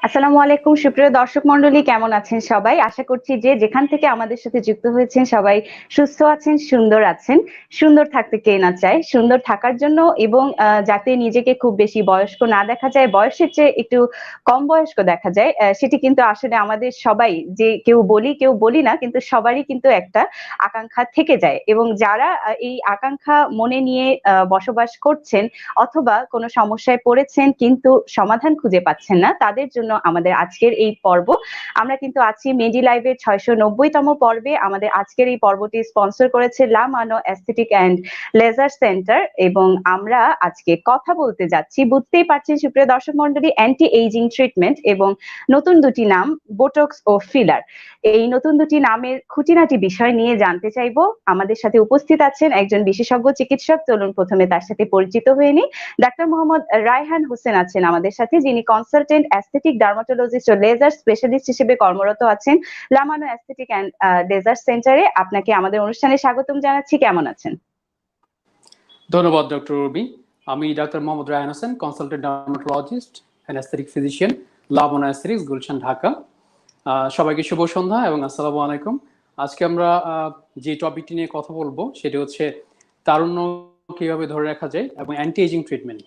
আসসালামু আলাইকুম সুপ্রিয় দর্শক মন্ডলী, কেমন আছেন সবাই? আশা করছি যে যেখান থেকে আমাদের সাথে যুক্ত হয়েছেন সবাই সুস্থ আছেন, সুন্দর আছেন। সুন্দর থাকতে কে না চায়? সুন্দর থাকার জন্য এবং যাতে নিজেকে খুব বেশি বয়স্ক না দেখা যায়, বয়সের চেয়ে একটু কম বয়স্ক দেখা যায়, সেটি কিন্তু আসলে আমাদের সবাই, যে কেউ বলি না, কিন্তু সবারই কিন্তু একটা আকাঙ্ক্ষা থেকে যায়। এবং যারা এই আকাঙ্ক্ষা মনে নিয়ে বসবাস করছেন অথবা কোনো সমস্যায় পড়েছেন কিন্তু সমাধান খুঁজে পাচ্ছেন না, তাদের জন্য আমাদের আজকের এই পর্ব। আমরা কিন্তু আছি মেডি লাইভের 690তম পর্বে। আমাদের আজকের এই পর্বটি স্পন্সর করেছে লা মানো অ্যাস্থেটিক অ্যান্ড লেজার সেন্টার, এবং আমরা আজকে কথা বলতে যাচ্ছি, বুঝতেই পারছেন সুপ্রিয় দর্শক মন্ডলী, অ্যান্টি এইজিং ট্রিটমেন্ট এবং নতুন দুটি নাম বোটক্স ও ফিলার। এই নতুন দুটি নামের খুঁটিনাটি বিষয় নিয়ে জানতে চাইবো। আমাদের সাথে উপস্থিত আছেন একজন বিশেষজ্ঞ চিকিৎসক। চলুন প্রথমে তার সাথে পরিচিত হয়ে নিই। ডাক্তার মোহাম্মদ রায়হান হোসেন আছেন আমাদের সাথে, যিনি কনসালটেন্ট অ্যাস্থেটিক ডার্মাটোলজিস্ট ও লেজার স্পেশালিস্ট হিসেবে কর্মরত আছেন লা মানো অ্যাস্থেটিক অ্যান্ড লেজার সেন্টারে। আপনাকে আমাদের অনুষ্ঠানে স্বাগতম জানাচ্ছি। কেমন আছেন? ধন্যবাদ ডক্টর রবি। আমি doctor Mohammad Raihan Hossain, consultant dermatologist and aesthetic physician, লা মানো অ্যাস্থেটিক্স, গুলশান, ঢাকা। সবাইকে শুভ সন্ধ্যা এবং আসসালামু আলাইকুম। আজকে আমরা যে টপিকটি নিয়ে কথা বলবো সেটি হচ্ছে তারুণ্য কিভাবে ধরে রাখা যায় এবং অ্যান্টি এজিং ট্রিটমেন্ট।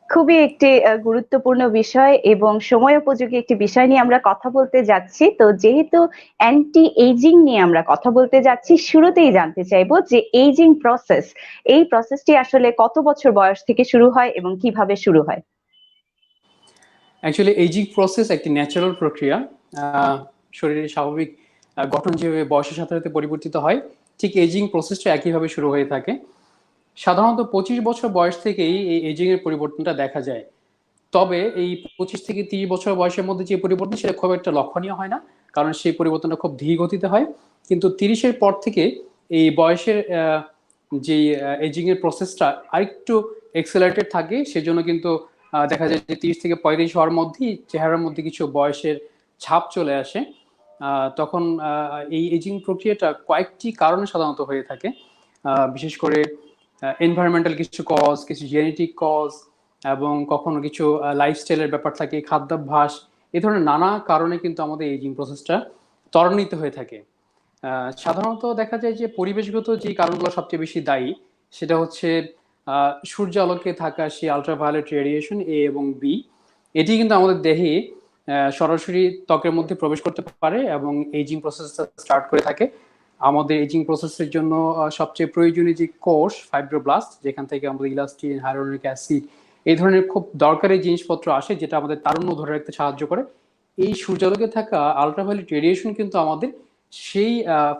খুবই একটি গুরুত্বপূর্ণ বিষয় এবং সময় উপযোগী একটি বিষয় নিয়ে আমরা কথা বলতে যাচ্ছি। তো যেহেতু অ্যান্টি এইজিং নিয়ে আমরা কথা বলতে যাচ্ছি, শুরুতেই জানতে চাইবো যে এইজিং প্রসেস, এই প্রসেসটি আসলে কত বছর বয়স থেকে শুরু হয় এবং কিভাবে শুরু হয়? অ্যাকচুয়ালি এইজিং প্রসেস একটি ন্যাচারাল প্রক্রিয়া। শরীরের স্বাভাবিক গঠন যেভাবে বয়সের সাথে সাথে পরিবর্তিত হয়, ঠিক এইজিং প্রসেসটা একইভাবে শুরু হয়ে থাকে। সাধারণত 25 বছর বয়স থেকেই এই এজিং এর পরিবর্তনটা দেখা যায়। তবে এই 25 থেকে 30 বছর বয়সের মধ্যে যে পরিবর্তন, সেটা খুব একটা লক্ষণীয় হয় না, কারণ সেই পরিবর্তনটা খুব ধীর গতিতে হয়। কিন্তু 30-এর পর থেকে এই বয়সের যে এজিং এর প্রসেসটা আরেকটু এক্সেলারেটেড থাকে। সেজন্য কিন্তু দেখা যায় যে 30 থেকে 35 হওয়ার মধ্যেই চেহারার মধ্যে কিছু বয়সের ছাপ চলে আসে। তখন এই এজিং প্রক্রিয়াটা কয়েকটি কারণে সাধারণত হয়ে থাকে। বিশেষ করে এনভায়রনমেন্টাল কিছু কজ, কিছু জেনেটিক কজ, এবং কখনো কিছু লাইফস্টাইলের ব্যাপার থাকে, খাদ্যাভ্যাস, এই ধরনের নানা কারণে কিন্তু আমাদের এজিং প্রসেসটা ত্বরান্বিত হয়ে থাকে। সাধারণত দেখা যায় যে পরিবেশগত যে কারণগুলো সবচেয়ে বেশি দায়ী, সেটা হচ্ছে সূর্যালোকে থাকা সেই আলট্রাভায়োলেট রেডিয়েশন এ এবং বি। এটি কিন্তু আমাদের দেহে সরাসরি ত্বকের মধ্যে প্রবেশ করতে পারে এবং এজিং প্রসেসটা স্টার্ট করে থাকে। আমাদের এজিং প্রসেসের জন্য সবচেয়ে প্রয়োজনীয় যে কোষ ফাইব্রোব্লাস্ট, যেখান থেকে আমাদের ইলাস্টিন, হাইলোরিক অ্যাসিড, এই ধরনের খুব দরকারি জিনিসপত্র আসে, যেটা আমাদের তারুণ্য ধরে রাখতে সাহায্য করে। এই সূর্যালোকে থাকা আলট্রাভায়োলেট রেডিয়েশন কিন্তু আমাদের সেই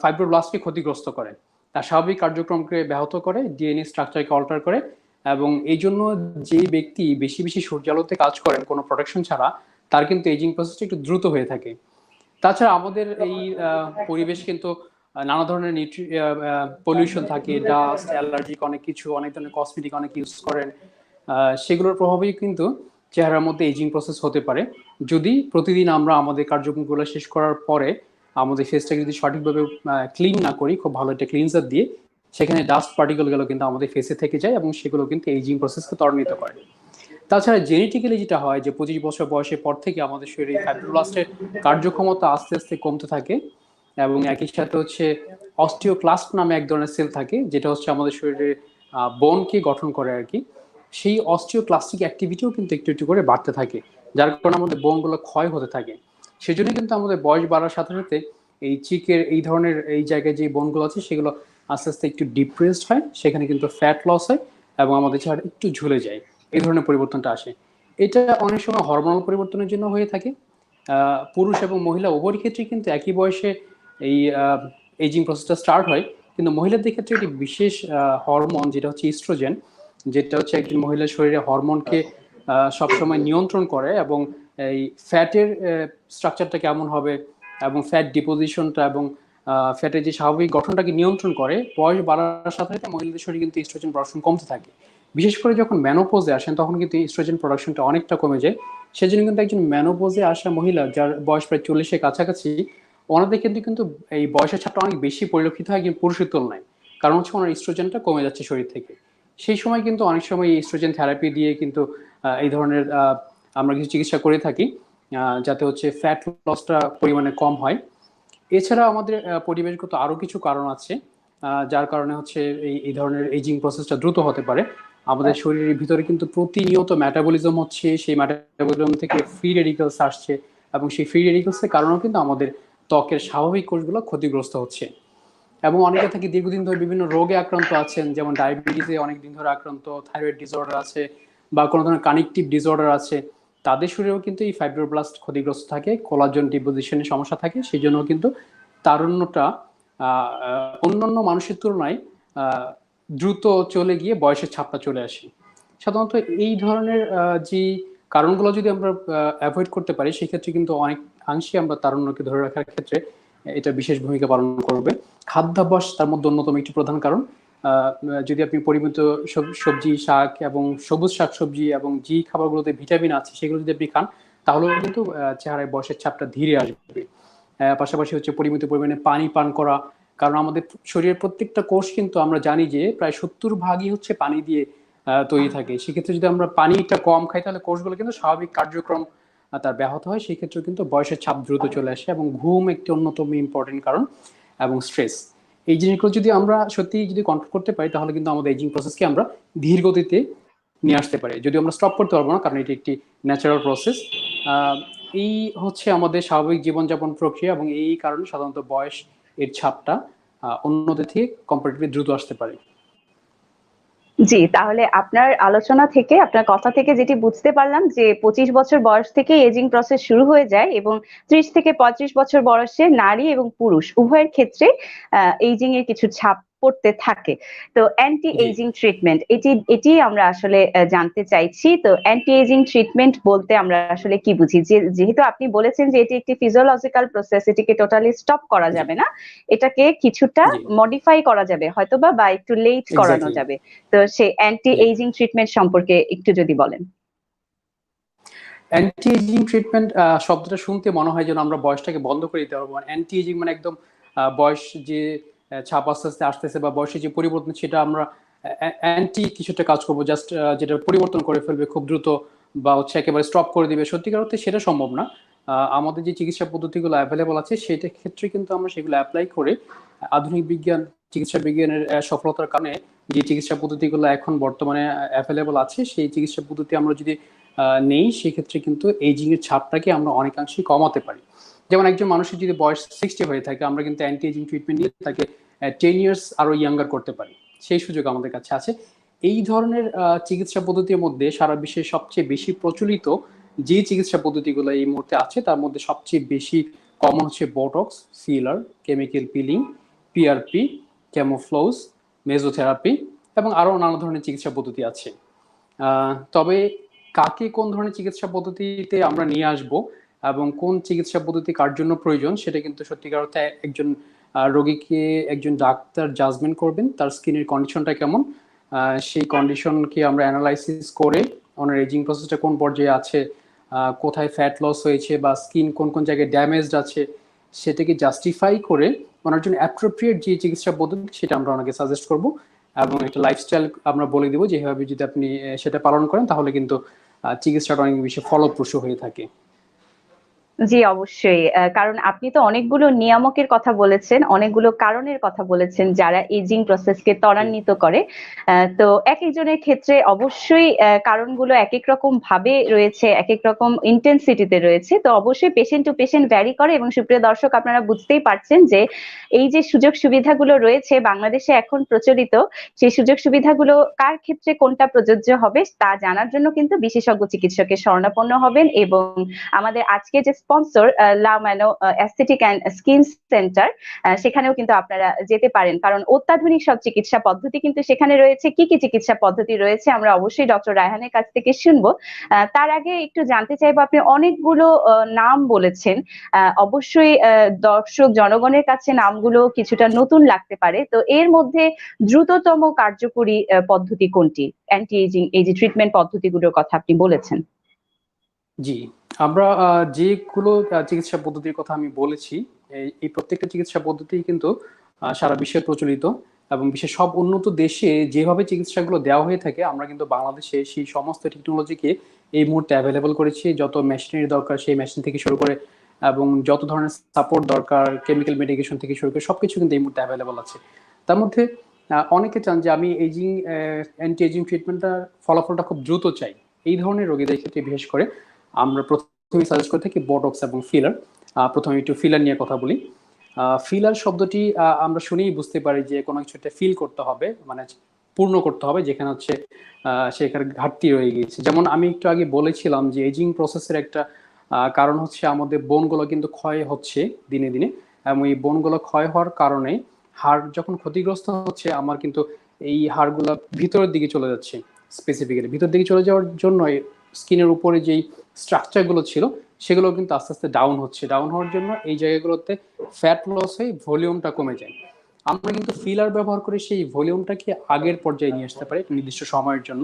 ফাইব্রোব্লাস্টকে ক্ষতিগ্রস্ত করে, তার স্বাভাবিক কার্যক্রমকে ব্যাহত করে, ডিএনএ স্ট্রাকচারকে অল্টার করে। এবং এই জন্য যে ব্যক্তি বেশি বেশি সূর্যালোতে কাজ করেন কোনো প্রোটেকশন ছাড়া, তার কিন্তু এজিং প্রসেসটা একটু দ্রুত হয়ে থাকে। তাছাড়া আমাদের এই পরিবেশ কিন্তু নানা ধরনের পলিউশন থাকে, ডাস্ট, অ্যালার্জিক অনেক কিছু, অনেক ধরনের কসমেটিক অনেক ইউজ করেন, সেগুলোর প্রভাবেই কিন্তু চেহারার মধ্যে এজিং প্রসেস হতে পারে। যদি প্রতিদিন আমরা আমাদের কার্যক্রমগুলো শেষ করার পরে আমাদের ফেসটাকে যদি সঠিকভাবে ক্লিন না করি, খুব ভালো একটা ক্লিনজার দিয়ে, সেখানে ডাস্ট পার্টিকেলগুলো কিন্তু আমাদের ফেসে থেকে যায় এবং সেগুলো কিন্তু এজিং প্রসেসকে ত্বরান্বিত করে। তাছাড়া জেনেটিক্যালি যেটা হয় যে 25 বছর বয়সের পর থেকে আমাদের শরীরে ফাইব্রোব্লাস্টের কার্যক্ষমতা আস্তে আস্তে কমতে থাকে, এবং একই সাথে হচ্ছে অস্টিওক্লাস্ট নামে এক ধরনের সেল থাকে, যেটা হচ্ছে আমাদের শরীরে বোনকে গঠন করে আর কি। সেই অস্টিওক্লাস্টিক অ্যাক্টিভিটিও কিন্তু একটু একটু করে বাড়তে থাকে, যার কারণে আমাদের বোনগুলো ক্ষয় হতে থাকে। সেজন্য কিন্তু আমাদের বয়স বাড়ার সাথে সাথে এই চিকের এই ধরনের এই জায়গায় যে বোনগুলো আছে, সেগুলো আস্তে আস্তে একটু ডিপ্রেসড হয়, সেখানে কিন্তু ফ্যাট লস হয় এবং আমাদের চেহারা একটু ঝুলে যায়। এই ধরনের পরিবর্তনটা আসে। এটা অনেক সময় হরমোনাল পরিবর্তনের জন্য হয়ে থাকে। পুরুষ এবং মহিলা উভয়ের ক্ষেত্রে কিন্তু একই বয়সে এই এজিং প্রসেসটা স্টার্ট হয়, কিন্তু মহিলাদের ক্ষেত্রে একটি বিশেষ হরমোন, যেটা হচ্ছে ইস্ট্রোজেন, যেটা হচ্ছে একজন মহিলার শরীরে হরমোনকে সবসময় নিয়ন্ত্রণ করে এবং এই ফ্যাটের স্ট্রাকচারটা কেমন হবে এবং ফ্যাট ডিপোজিশনটা এবং ফ্যাটের যে স্বাভাবিক গঠনটাকে নিয়ন্ত্রণ করে। বয়স বাড়ার সাথে সাথে মহিলাদের শরীরে কিন্তু ইস্ট্রোজেন প্রোডাকশন কমতে থাকে। বিশেষ করে যখন মেনোপজে আসেন তখন কিন্তু ইস্ট্রোজেন প্রোডাকশনটা অনেকটা কমে যায়। সেজন্য কিন্তু একজন মেনোপজে আসা মহিলা যার বয়স প্রায় 40-এর কাছাকাছি, ওনাদের কিন্তু এই বয়সের ছাপটা অনেক বেশি পরিলক্ষিত হয় একজন পুরুষের তুলনায়। কারণ হচ্ছে ওনার ইস্ট্রোজেনটা কমে যাচ্ছে শরীর থেকে। সেই সময় কিন্তু অনেক সময় এই ইস্ট্রোজেন থেরাপি দিয়ে কিন্তু এই ধরনের আমরা কিছু চিকিৎসা করে থাকি, যাতে হচ্ছে ফ্যাট লসটা পরিমাণে কম হয়। এছাড়া আমাদের পরিবেশগত আরো কিছু কারণ আছে, যার কারণে হচ্ছে এই ধরনের এজিং প্রসেসটা দ্রুত হতে পারে। আমাদের শরীরের ভিতরে কিন্তু প্রতিনিয়ত মেটাবলিজম হচ্ছে, সেই মেটাবলিজম থেকে ফ্রি রেডিকেলস আসছে এবং সেই ফ্রি রেডিকেলসের কারণেও কিন্তু আমাদের ত্বকের স্বাভাবিক কোষগুলো ক্ষতিগ্রস্ত হচ্ছে। এবং অনেকে থাকি দীর্ঘদিন ধরে বিভিন্ন রোগে আক্রান্ত আছেন, যেমন ডায়াবেটিসে অনেকদিন ধরে আক্রান্ত, থাইরয়েড ডিসঅর্ডার আছে বা কোনো ধরনের কানেকটিভ ডিসঅর্ডার আছে, তাদের শরীরেও কিন্তু এই ফাইব্রোব্লাস্ট ক্ষতিগ্রস্ত থাকে, কোলাজেন ডিপোজিশনের সমস্যা থাকে। সেই জন্য কিন্তু তারুণ্যটা অন্যান্য মানুষের তুলনায় দ্রুত চলে গিয়ে বয়সের ছাপটা চলে আসে। সাধারণত এই ধরনের যে কারণগুলো যদি আমরা অ্যাভয়েড করতে পারি, সেক্ষেত্রে কিন্তু অনেকাংশে আমরা তারুণ্যকে ধরে রাখার ক্ষেত্রে এটা বিশেষ ভূমিকা পালন করবে। খাদ্যাভ্যাস তার মধ্যে অন্যতম একটি প্রধান কারণ। যদি আপনি পরিমিত সবজি, শাক এবং সবুজ শাকসবজি এবং যে খাবারগুলোতে ভিটামিন আছে সেগুলো যদি আপনি খান, তাহলে কিন্তু চেহারায় বয়সের ছাপটা ধীরে আসবে। পাশাপাশি হচ্ছে পরিমিত পরিমাণে পানি পান করা, কারণ আমাদের শরীরের প্রত্যেকটা কোষ কিন্তু আমরা জানি যে প্রায় 70% হচ্ছে পানি দিয়ে তৈরি থাকে। সেক্ষেত্রে যদি আমরা পানিটা কম খাই তাহলে কোষগুলো কিন্তু স্বাভাবিক কার্যক্রম তার ব্যাহত হয়। সেই ক্ষেত্রে কিন্তু বয়সের ছাপ দ্রুত চলে আসে এবং ঘুম একটি অন্যতম ইম্পর্টেন্ট কারণ, এবং স্ট্রেস। এই জিনিসগুলো যদি আমরা সত্যি যদি কন্ট্রোল করতে পারি তাহলে কিন্তু আমাদের এজিং প্রসেসকে আমরা ধীর গতিতে নিয়ে আসতে পারি, যদিও আমরা স্টপ করতে পারবো না কারণ এটি একটি ন্যাচারাল প্রসেস। এই হচ্ছে আমাদের স্বাভাবিক জীবনযাপন প্রক্রিয়া এবং এই কারণে সাধারণত বয়স এর ছাপটা অন্যদের থেকে কম্পারেটিভলি দ্রুত আসতে পারে। জি, তাহলে আপনার আলোচনা থেকে, আপনার কথা থেকে যেটি বুঝতে পারলাম যে 25 বছর বয়স থেকে এজিং প্রসেস শুরু হয়ে যায় এবং 30 থেকে 35 বছর বয়সে নারী এবং পুরুষ উভয়ের ক্ষেত্রে এজিং এর কিছু ছাপ পড়তে থাকে। তো অ্যান্টি এজিং ট্রিটমেন্ট এটি আমরা আসলে জানতে চাইছি। তো অ্যান্টি এজিং ট্রিটমেন্ট বলতে আমরা আসলে কি বুঝি? যেহেতু আপনি বলেছেন যে এটি একটি ফিজিওলজিক্যাল প্রসেস, এটিকে টোটালি স্টপ করা যাবে না, এটাকে কিছুটা মডিফাই করা যাবে হয়তোবা বা একটু লেট করানো যাবে। তো সেই অ্যান্টি এজিং ট্রিটমেন্ট সম্পর্কে একটু যদি বলেন। অ্যান্টি এজিং ট্রিটমেন্ট শব্দটা শুনতে মনে হয় যেন আমরা বয়সটাকে বন্ধ করে দিতে পারবো। অ্যান্টি এজিং মানে একদম বয়স যে ছাপ আস্তে আস্তে আসতেছে বা বয়সের যে পরিবর্তন সেটা আমরা অ্যান্টি কিছুটা কাজ করবো, জাস্ট যেটা পরিবর্তন করে ফেলবে খুব দ্রুত বা হচ্ছে একেবারে স্টপ করে দিবে, সত্যিকার অর্থে সেটা সম্ভব না। আমাদের যে চিকিৎসা পদ্ধতিগুলো অ্যাভেলেবল আছে সেটা ক্ষেত্রে কিন্তু আমরা সেগুলো অ্যাপ্লাই করে আধুনিক বিজ্ঞান, চিকিৎসা বিজ্ঞানের সফলতার কারণে যে চিকিৎসা পদ্ধতিগুলো এখন বর্তমানে অ্যাভেলেবল আছে সেই চিকিৎসা পদ্ধতি আমরা যদি নেই, সেক্ষেত্রে কিন্তু এজিং এর ছাপটাকে আমরা অনেকাংশেই কমাতে পারি। যেমন একজন মানুষের যদি বয়স 60 হয়ে থাকে, আমরা কিন্তু অ্যান্টি এজিং ট্রিটমেন্ট দিয়ে তাকে 10 ইয়ার্স আরো ইয়াঙ্গার করতে পারি, সেই সুযোগ আমাদের কাছে আছে। এই ধরনের চিকিৎসা পদ্ধতির মধ্যে সারা বিশ্বে সবচেয়ে বেশি প্রচলিত যে চিকিৎসা পদ্ধতিগুলো এই মুহূর্তে আছে তার মধ্যে সবচেয়ে বেশি কমন হচ্ছে Botox, filler, chemical peeling, PRP, camouflage, mesotherapy এবং আরো নানা ধরনের চিকিৎসা পদ্ধতি আছে। তবে কাকে কোন ধরনের চিকিৎসা পদ্ধতিতে আমরা নিয়ে আসব এবং কোন চিকিৎসা পদ্ধতি কার জন্য প্রয়োজন সেটা কিন্তু সত্যিকার অর্থে একজন রোগীকে একজন ডাক্তার জাজমেন্ট করবেন, তার স্কিনের কন্ডিশনটা কেমন, সেই কন্ডিশনকে আমরা অ্যানালাইসিস করে ওনার এজিং প্রসেসটা কোন পর্যায়ে আছে, কোথায় ফ্যাট লস হয়েছে বা স্কিন কোন কোন জায়গায় ড্যামেজড আছে সেটাকে জাস্টিফাই করে ওনার জন্য অ্যাপ্রোপ্রিয়েট যে চিকিৎসা পদ্ধতি সেটা আমরা ওনাকে সাজেস্ট করব এবং একটা লাইফস্টাইল আমরা বলে দিব যেভাবে যদি আপনি সেটা পালন করেন তাহলে কিন্তু চিকিৎসাটা অনেক বেশি ফলপ্রসূ হয়ে থাকে। জি, অবশ্যই। কারণ আপনি তো অনেকগুলো নিয়ামকের কথা বলেছেন, অনেকগুলো কারণের কথা বলেছেন যারা এজিং প্রসেসকে ত্বরান্বিত করে। তো একেকজনের ক্ষেত্রে অবশ্যই কারণগুলো একেক রকম ভাবে রয়েছে, একেক রকম ইন্টেন্সিটিতে রয়েছে। তো অবশ্যই পেশেন্ট টু পেশেন্ট ভ্যারি করে এবং সুপ্রিয় দর্শক আপনারা বুঝতেই পারছেন যে এই যে সুযোগ সুবিধাগুলো রয়েছে বাংলাদেশে এখন প্রচলিত, সেই সুযোগ সুবিধাগুলো কার ক্ষেত্রে কোনটা প্রযোজ্য হবে তা জানার জন্য কিন্তু বিশেষজ্ঞ চিকিৎসকের শরণাপন্ন হবেন এবং আমাদের আজকে যে sponsor La Mano aesthetic and skin centre, সেখানেও কিন্তু আপনারা যেতে পারেন, কারণ অত্যাধুনিক সব চিকিৎসা পদ্ধতি কিন্তু সেখানে রয়েছে। কি কি চিকিৎসা পদ্ধতি রয়েছে আমরা অবশ্যই ডক্টর রায়হানের কাছ থেকে শুনবো। তার আগে একটু জানতে চাইবো, আপনি অনেকগুলো নাম বলেছেন, অবশ্যই দর্শক জনগণের কাছে নামগুলো কিছুটা নতুন লাগতে পারে, তো এর মধ্যে দ্রুততম কার্যকরী পদ্ধতি কোনটি? অ্যান্টি এজিং এই যে ট্রিটমেন্ট পদ্ধতিগুলোর কথা আপনি বলেছেন। জি, আমরা যেগুলো চিকিৎসা পদ্ধতির কথা আমি বলেছি, এই প্রত্যেকটা চিকিৎসা পদ্ধতি কিন্তু সারা বিশ্বে প্রচলিত, এবং বিশ্বের সব উন্নত দেশে যেভাবে চিকিৎসাগুলো দেওয়া হয়ে থাকে আমরা কিন্তু বাংলাদেশে সেই সমস্ত টেকনোলজিকে এই মুহূর্তে অ্যাভেলেবল করেছি। যত মেশিনারি দরকার সেই মেশিন থেকে শুরু করে এবং যত ধরনের সাপোর্ট দরকার কেমিক্যাল মেডিকেশন থেকে শুরু করে সবকিছু কিন্তু এই মুহূর্তে অ্যাভেলেবল আছে। তার মধ্যে অনেকে চান যে আমি এজিং অ্যান্টি এজিং ট্রিটমেন্টটার ফলাফলটা খুব দ্রুত চাই। এই ধরনের রোগীদের ক্ষেত্রে বিশেষ করে আমরা প্রথমে সাজেস্ট করে থাকি বোটক্স এবং ফিলার। প্রথমে একটু ফিলার নিয়ে কথা বলি। ফিলার শব্দটি আমরা শুনেই বুঝতে পারি যে কোনো কিছু একটা ফিল করতে হবে, মানে পূর্ণ করতে হবে যেখানে হচ্ছে সেখানে ঘাটতি রয়ে গিয়েছে। যেমন আমি একটু আগে বলেছিলাম যে এজিং প্রসেসের একটা কারণ হচ্ছে আমাদের বোনগুলো কিন্তু ক্ষয় হচ্ছে দিনে দিনে, এবং এই বোনগুলো ক্ষয় হওয়ার কারণে হাড় যখন ক্ষতিগ্রস্ত হচ্ছে আমার কিন্তু এই হাড়গুলো ভিতরের দিকে চলে যাচ্ছে। স্পেসিফিক্যালি ভিতর দিকে চলে যাওয়ার জন্য স্কিনের উপরে যেই স্ট্রাকচারগুলো ছিল সেগুলো কিন্তু আস্তে আস্তে ডাউন হচ্ছে। ডাউন হওয়ার জন্য এই জায়গাগুলোতে ফ্যাট লস হয়ে ভলিউমটা কমে যায়। আমরা কিন্তু ফিলার ব্যবহার করে সেই ভলিউমটাকে আগের পর্যায়ে নিয়ে আসতে পারি একটা নির্দিষ্ট সময়ের জন্য।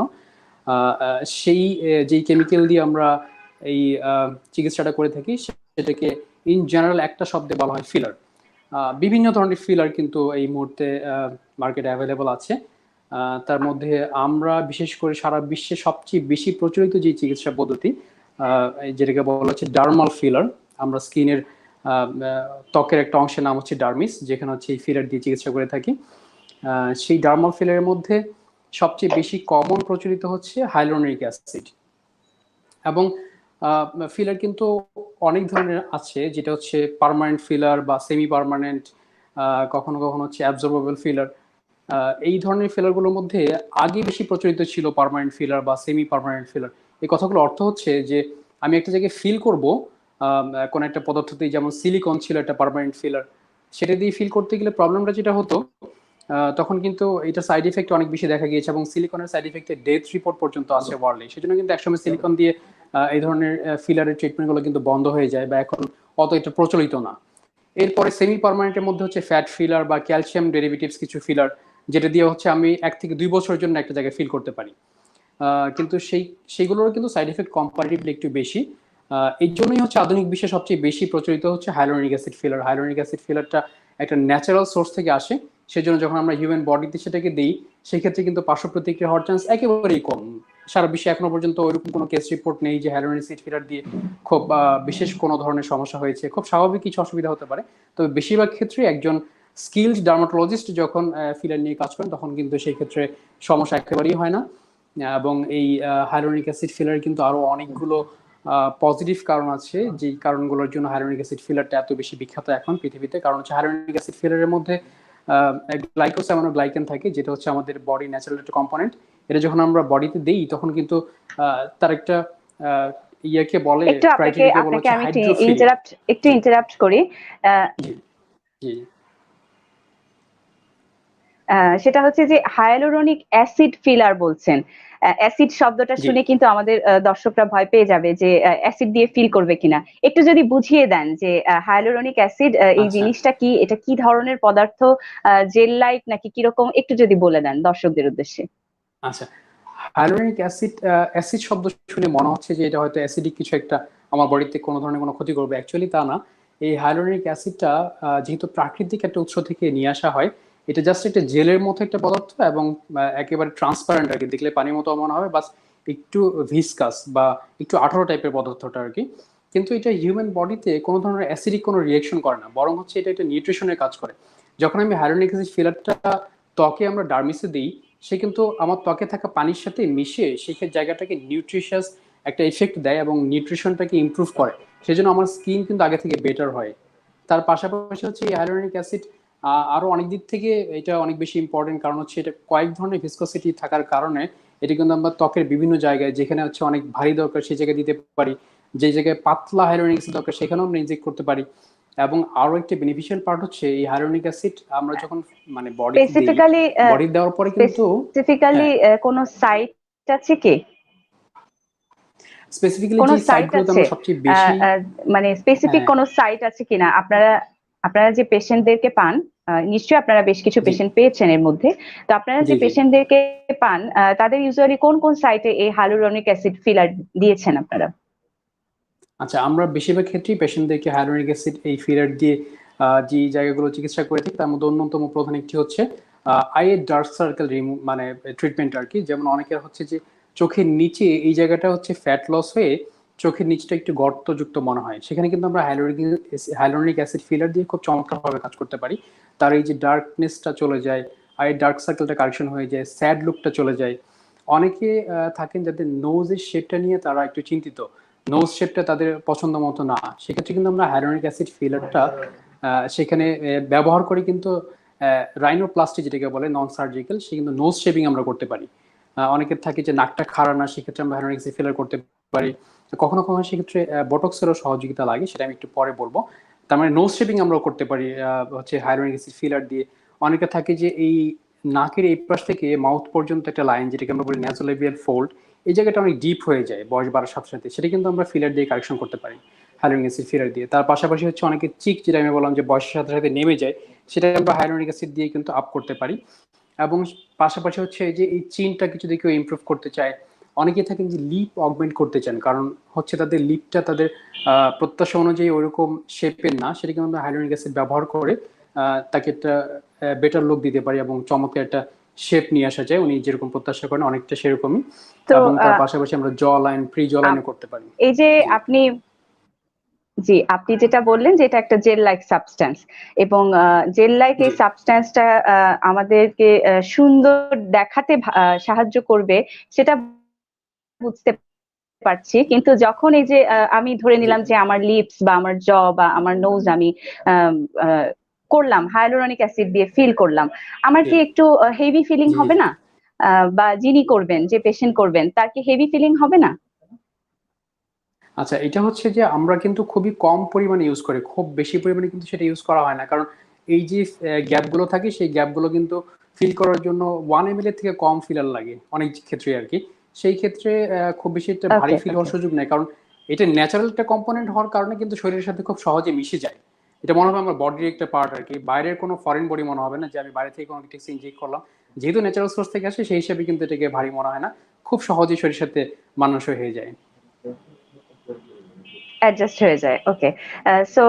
সেই যেই কেমিক্যাল দিয়ে আমরা এই চিকিৎসাটা করে থাকি সেটাকে ইন জেনারেল একটা শব্দে বলা হয় ফিলার। বিভিন্ন ধরনের ফিলার কিন্তু এই মুহূর্তে মার্কেটে অ্যাভেলেবল আছে। তার মধ্যে আমরা বিশেষ করে সারা বিশ্বে সবচেয়ে বেশি প্রচলিত যে চিকিৎসা পদ্ধতি যেটাকে বলা হচ্ছে ডার্মাল ফিলার। আমরা স্কিনের ত্বকের একটা অংশের নাম হচ্ছে ডার্মিস, যেখানে হচ্ছে এই ফিলার দিয়ে চিকিৎসা করে থাকি। সেই ডার্মাল ফিলারের মধ্যে সবচেয়ে বেশি কমন প্রচলিত হচ্ছে হাইলোনিক অ্যাসিড। এবং ফিলার কিন্তু অনেক ধরনের আছে, যেটা হচ্ছে পার্মানেন্ট ফিলার বা সেমি পার্মানেন্ট, কখনো কখনো হচ্ছে অ্যাবজর্বেবল ফিলার। এই ধরনের ফিলারগুলোর মধ্যে আগে বেশি প্রচলিত ছিল পার্মানেন্ট ফিলার বা সেমি পার্মানেন্ট ফিলার। এই কথাগুলো অর্থ হচ্ছে যে আমি একটা জায়গায় ফিল করব কোন একটা পদার্থতেই, যেমন সিলিকন ছিল একটা পার্মানেন্ট ফিলার, সেটা দিয়ে ফিল করতে গেলে প্রবলেমটা যেটা হতো তখন কিন্তু এটা সাইড ইফেক্ট অনেক বেশি দেখা গিয়েছে, এবং সিলিকনের সাইড ইফেক্টের ডেথ রিপোর্ট পর্যন্ত আছে ওয়ার্ল্ডে। সেজন্য কিন্তু একসময় সিলিকন দিয়ে এই ধরনের ফিলারের ট্রিটমেন্টগুলো কিন্তু বন্ধ হয়ে যায় বা এখন অত এটা প্রচলিত না। এরপরে সেমি পার্মানেন্টের মধ্যে হচ্ছে ফ্যাট ফিলার বা ক্যালসিয়াম ডেরিভেটিভস কিছু ফিলার, যেটা দিয়ে হচ্ছে আমি 1 থেকে 2 বছরের জন্য একটা জায়গায় ফিল করতে পারি। কিন্তু সেইগুলোরও কিন্তু সাইড ইফেক্ট কম্পারেটিভলি একটু বেশি। এই জন্যই হচ্ছে আধুনিক বিশ্বে সবচেয়ে বেশি প্রচলিত হচ্ছে hyaluronic acid filler. Hyaluronic acid ফিলারটা একটা ন্যাচারাল সোর্স থেকে আসে, সেজন্য যখন আমরা হিউম্যান বডিতে সেটাকে দিই সেক্ষেত্রে কিন্তু পার্শ্ব প্রতিক্রিয়া হওয়ার চান্স একেবারেই কম। সারা বিশ্বে এখনো পর্যন্ত ওইরকম কোনো কেস রিপোর্ট নেই যে হাইলোনিক অ্যাসিড ফিলার দিয়ে খুব বিশেষ কোনো ধরনের সমস্যা হয়েছে। খুব স্বাভাবিক কিছু অসুবিধা হতে পারে, তবে বেশিরভাগ ক্ষেত্রে একজন স্কিলড ডার্মাটোলজিস্ট যখন ফিলার নিয়ে কাজ করেন তখন কিন্তু সেই ক্ষেত্রে সমস্যা একেবারেই হয় না। এবং এই হাইলোনিক অ্যাসিড ফিলার কিন্তু আরো অনেকগুলো পজিটিভ কারণ আছে, যেই কারণগুলোর জন্য হাইলোনিক অ্যাসিড ফিলারটা এত বেশি বিখ্যাত এখন পৃথিবীতে। কারণ হচ্ছে হাইলোনিক অ্যাসিড ফিলারের মধ্যে গ্লাইকোসামিনোগ্লাইকেন থাকে, যেটা হচ্ছে আমাদের বডি ন্যাচারাল একটা কম্পোনেন্ট। এটা যখন আমরা বডিতে দেই তখন কিন্তু তার একটা ইয়াকে বলে, একটু ক্রাইটেরিয়াকে বলা আপনাকে হচ্ছে আমি হাইড্রোফিলিক। একটু ইন্টারাপ্ট করি। জি জি। সেটা হচ্ছে যে হায়ালুরোনিক অ্যাসিড ফিলার বলছেন। অ্যাসিড শব্দটা জি শুনে কিন্তু আমাদের দর্শকরা ভয় পেয়ে যাবে যে অ্যাসিড দিয়ে ফিল করবে কিনা। একটু যদি বুঝিয়ে দেন যে হায়ালুরোনিক অ্যাসিড এই আচ্ছা জিনিসটা কি, এটা কি ধরনের পদার্থ, জেল লাইক নাকি কিরকম, একটু যদি বলে দেন দর্শকদের উদ্দেশ্যে। আচ্ছা। হাইলোনিক অ্যাসিড, অ্যাসিড শব্দ শুনে মনে হচ্ছে যে এটা হয়তো অ্যাসিডিক কিছু একটা আমার বডিতে কোনো ধরনের কোনো ক্ষতি করবে। অ্যাকচুয়ালি তা না। এই হাইলোনিক অ্যাসিডটা যেহেতু প্রাকৃতিক একটা উৎস থেকে নিয়ে আসা হয়, এটা জাস্ট একটা জেলের মতো একটা পদার্থ, এবং একেবারে ট্রান্সপারেন্ট আর কি, দেখলে পানির মতো মনে হবে, বাস একটু ভিসকাস বা একটু আঠারো টাইপের পদার্থটা আর কি। কিন্তু এটা হিউম্যান বডিতে কোনো ধরনের অ্যাসিডিক কোনো রিয়েকশন করে না, বরং হচ্ছে এটা একটা নিউট্রিশনের কাজ করে। যখন আমি হাইলোনিক অ্যাসিড ফিলারটা ত্বকে আমরা ডার্মিসে দিই, সে কিন্তু আমার ত্বকে থাকা পানির সাথে মিশে সেই জায়গাটাকে নিউট্রিশাস একটা ইফেক্ট দেয় এবং নিউট্রিশনটাকে ইমপ্রুভ করে। সেজন্য আমার স্কিন কিন্তু আগে থেকে বেটার হয়। তার পাশাপাশি হচ্ছে এই হাইলোনিক অ্যাসিড আরো অনেক দিক থেকে এটা অনেক বেশি ইম্পর্টেন্ট, কারণ হচ্ছে এটা কয়েক ধরনের ভিসকসিটি থাকার কারণে এটা কিন্তু আমরা ত্বকের বিভিন্ন জায়গায় যেখানে হচ্ছে অনেক ভারী দরকার সেই জায়গায় দিতে পারি। যে জায়গায় পাতলা হাইলোরিক অ্যাসিড দরকার সেখানেও আমরা ইনজেক্ট করতে পারি। এবং আরো একটা বেনিফিশিয়াল পার্ট হচ্ছে এই হাইলোরিক অ্যাসিড আমরা যখন মানে বডিতে দেই, স্পেসিফিক্যালি বডি দেওয়ার পরে কিন্তু স্পেসিফিক্যালি কোনো সাইট আছে কি? স্পেসিফিক্যালি কোনো যে সাইট সাইটগুলোতে আছে আমরা সবচেয়ে বেশি মানে স্পেসিফিক হ্যাঁ কোনো সাইট আছে কিনা? আপনারা আপনারা যে পেশেন্টদেরকে পান, নিশ্চয়ই আপনারা বেশ কিছু জি পেশেন্ট পেয়েছেন এর মধ্যে। তো আপনারা জি যে জি পেশেন্টদেরকে পান, তাদের ইউজুয়ালি কোন কোন সাইটে এই হাইলুরনিক অ্যাসিড ফিলার দিয়েছেন আপনারা? আচ্ছা, আমরা বেশিরভাগ ক্ষেত্রেই পেশেন্টদেরকে হাইলোরিক অ্যাসিড এই ফিলার দিয়ে যে জায়গাগুলো চিকিৎসা করে থাকি তার মধ্যে অন্যতম প্রধান একটি হচ্ছে আইয়ের ডার্ক সার্কেল রিমুভ মানে ট্রিটমেন্ট আর কি। যেমন অনেকের হচ্ছে যে চোখের নিচে এই জায়গাটা হচ্ছে ফ্যাট লস হয়ে চোখের নিচটা একটু গর্তযুক্ত মনে হয়, সেখানে কিন্তু আমরা হাইলোরিক অ্যাসিড ফিলার দিয়ে খুব চমৎকারভাবে কাজ করতে পারি। তার এই যে ডার্কনেসটা চলে যায়, আইয়ের ডার্ক সার্কেলটা কারেকশন হয়ে যায়, স্যাড লুকটা চলে যায়। অনেকে থাকেন যাদের নোজের শেপটা নিয়ে তারা একটু চিন্তিত, নোজ শেপটা তাদের পছন্দ মতো না, সেক্ষেত্রে কিন্তু আমরা হাইলোরিক অ্যাসিড ফিলারটা সেখানে ব্যবহার করে কিন্তু রাইনোপ্লাস্টি যেটাকে বলে নন সার্জিক্যাল, সে কিন্তু নোজ শেপিং আমরা করতে পারি। অনেকের থাকে যে নাকটা খাড়া না, সেক্ষেত্রে আমরা হাইলোরিক অ্যাসিড ফিলার করতে পারি। কখনো কখনো সেক্ষেত্রে বটক্সেরও সহযোগিতা লাগে, সেটা আমি একটু পরে বলবো। তার মানে নোজ শেপিং আমরা করতে পারি হচ্ছে হাইলোরিক অ্যাসিড ফিলার দিয়ে। অনেকে থাকে যে এই নাকের এই পাশ থেকে মাউথ পর্যন্ত একটা লাইন যেটাকে আমরা বলি ন্যাসোলেবিয়াল ফোল্ড, এই জায়গাটা অনেক ডিপ হয়ে যায় বয়স বাড়ার সাথে সাথে, সেটা কিন্তু আমরা ফিলার দিয়ে কারেকশন করতে পারি হাইলোরিক অ্যাসিড ফিলার দিয়ে। তার পাশাপাশি হচ্ছে অনেকে চিক যেটা আমি বললাম যে বয়সের সাথে সাথে নেমে যায়, সেটা আমরা হাইলোরিক অ্যাসিড দিয়ে কিন্তু আপ করতে পারি। এবং পাশাপাশি হচ্ছে যে এই চিনটা কিছু দিয়ে কেউ ইমপ্রুভ করতে চায়, অনেকেই থাকেন যে লিপ অগমেন্ট করতে চান, কারণ হচ্ছে তাদের লিপটা তাদের প্রত্যাশা অনুযায়ী ওইরকম শেপের না, সেটাকে আমরা হাইলোরিক অ্যাসিড ব্যবহার করে তাকে একটা বেটার লুক দিতে পারি এবং চমৎকার একটা শেপ নিয়ে আসা যায়, উনি যেরকম প্রত্যাশা করেন অনেকটা সেরকমই। তো এবং তার পাশাপাশি আমরা জ লাইন প্রি জ লাইনও করতে পারি। এই যে জি আপনি জি আপনি যেটা বললেন যে এটা একটা জেল লাইক সাবস্ট্যান্স, এবং জেল লাইক জি এই সাবস্ট্যান্সটা আমাদেরকে সুন্দর দেখাতে সাহায্য করবে, সেটা বুঝতে পারছি। কিন্তু যখন এই যে আমি ধরে জি নিলাম যে আমার লিপস বা আমার জ বা আমার নোজ আমি আম, আহ, করলাম হাইলোরনিক অ্যাসিড দিয়ে ফিল করলাম, আমার জি কি একটু হেভি ফিলিং জি জি হবে জি না? বা যিনি করবেন, যে পেশেন্ট করবেন, তার কি হেভি ফিলিং হবে না? আচ্ছা, এটা হচ্ছে যে আমরা কিন্তু খুবই কম পরিমাণে ইউজ করি, খুব বেশি পরিমাণে কিন্তু সেটা ইউজ করা হয় না, কারণ এই যে গ্যাপগুলো থাকে সেই গ্যাপগুলো কিন্তু ফিল করার জন্য 1 ml এর থেকে কম ফিলার লাগে অনেক ক্ষেত্রে আর কি। সেই ক্ষেত্রে খুব বেশি একটা ভারী ওকে ফিল ওকে। হওয়ার সুযোগ নেই, কারণ এটা ন্যাচারাল একটা কম্পোনেন্ট হওয়ার কারণে কিন্তু শরীরের সাথে খুব সহজে মিশে যায়। এটা মনে হবে আমার বডির একটা পার্ট আর কি, বাইরের কোনো ফরেন বডি মনে হবে না যে আমি বাইরে থেকে কোনো কিছু ইনজেক্ট করলাম। যেহেতু ন্যাচারাল সোর্স থেকে আসে সেই হিসাবে কিন্তু এটাকে ভারী মনে হয় না, খুব সহজেই শরীরের সাথে মানানসই হয়ে যায়। অ্যাডজাস্ট হয়ে যায়, ওকে। সো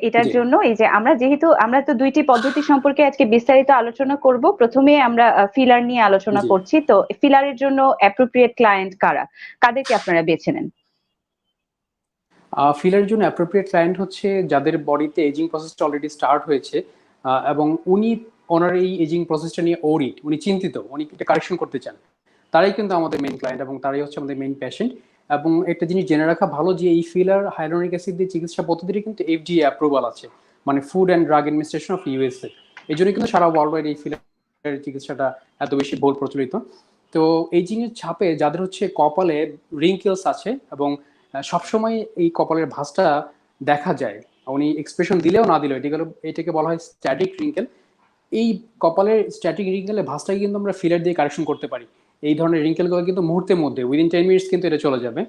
এটার জি জন্য এই যে আমরা যেহেতু আমরা তো দুইটি পদ্ধতি সম্পর্কে আজকে বিস্তারিত আলোচনা করব। প্রথমে আমরা ফিলার নিয়ে আলোচনা জি করছি। তো ফিলারের জন্য অ্যাপ্রোপ্রিয়েট ক্লায়েন্ট কারা, কাদেরকে আপনারা বেছে নেন? ফিলারের জন্য অ্যাপ্রোপ্রিয়েট ক্লায়েন্ট হচ্ছে যাদের বডিতে এজিং প্রসেসটা অলরেডি স্টার্ট হয়েছে, এবং ওনার এই এজিং প্রসেসটা নিয়ে ওরিড, উনি চিন্তিত, উনি এটা কারেকশন করতে চান, তারাই কিন্তু আমাদের মেইন ক্লায়েন্ট এবং তারাই হচ্ছে আমাদের মেইন পেশেন্ট। এবং একটা জিনিস জেনে রাখা ভালো যে এই ফিলার হাইলোরিক অ্যাসিড দিয়ে চিকিৎসা পদ্ধতিটি কিন্তু এফডিএ অ্যাপ্রুভাল আছে, মানে food and drug administration of USA. এই জন্য কিন্তু সারা ওয়ার্ল্ড ওয়াইড এই ফিলার চিকিৎসাটা এত বেশি বহুল প্রচলিত। তো এইজিং এর ছাপে যাদের হচ্ছে কপালে রিঙ্কেলস আছে এবং সবসময় এই কপালের ভাঁজটা দেখা যায়, উনি এক্সপ্রেশন দিলেও না দিলেও এটাকে বলা হয় স্ট্যাটিক রিঙ্কেল। এই কপালের স্ট্যাটিক রিঙ্কেলের ভাঁজটাকে কিন্তু আমরা ফিলার দিয়ে কারেকশন করতে পারি। এই ধরনের রিঙ্কেলগুলো কিন্তু মুহূর্তের মধ্যে উইদিন 10 মিনিটস কিন্তু এটা চলে যাবে।